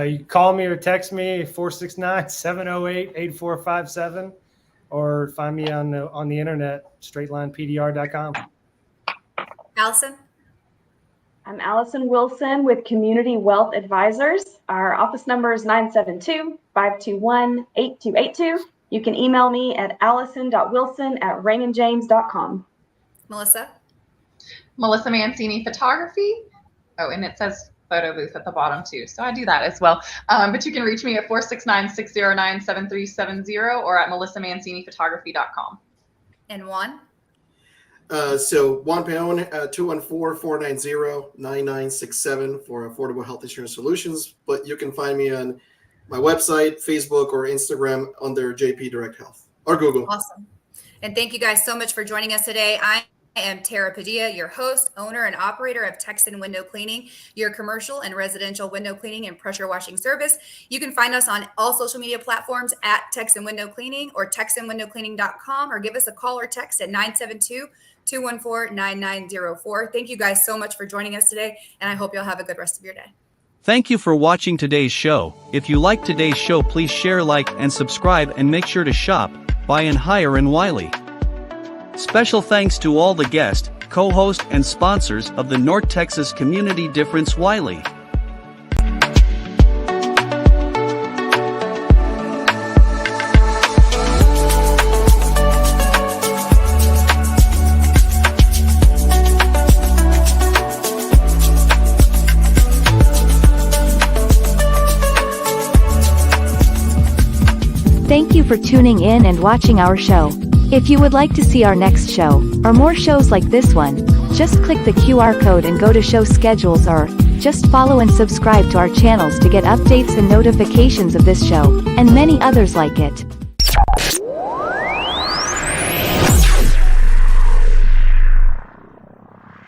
You call me or text me 469-708-8457, or find me on the internet, straightlinepdr.com. Allison? I'm Allison Wilson with Community Wealth Advisors. Our office number is 972-521-8282. You can email me at allison.wilson@raymondjames.com. Melissa? Melissa Mancini Photography. Oh, and it says photo booth at the bottom too. So I do that as well. But you can reach me at 469-609-7370 or at melissamanciniphotography.com. And Juan? So Juan Peón, 214-490-9967 for affordable health insurance solutions. But you can find me on my website, Facebook, or Instagram under JP Direct Health, or Google. Awesome. And thank you guys so much for joining us today. I am Tara Padilla, your host, owner, and operator of Texan Window Cleaning, your commercial and residential window cleaning and pressure washing service. You can find us on all social media platforms at Texan Window Cleaning or TexanWindowCleaning.com, or give us a call or text at 972-214-9904. Thank you guys so much for joining us today, and I hope you'll have a good rest of your day. Thank you for watching today's show. If you like today's show, please share, like, and subscribe, and make sure to shop, buy, and hire in Wylie. Special thanks to all the guests, co-hosts, and sponsors of the North Texas Community Difference-Wylie. Thank you for tuning in and watching our show. If you would like to see our next show, or more shows like this one, just click the QR code and go to show schedules, or just follow and subscribe to our channels to get updates and notifications of this show, and many others like it.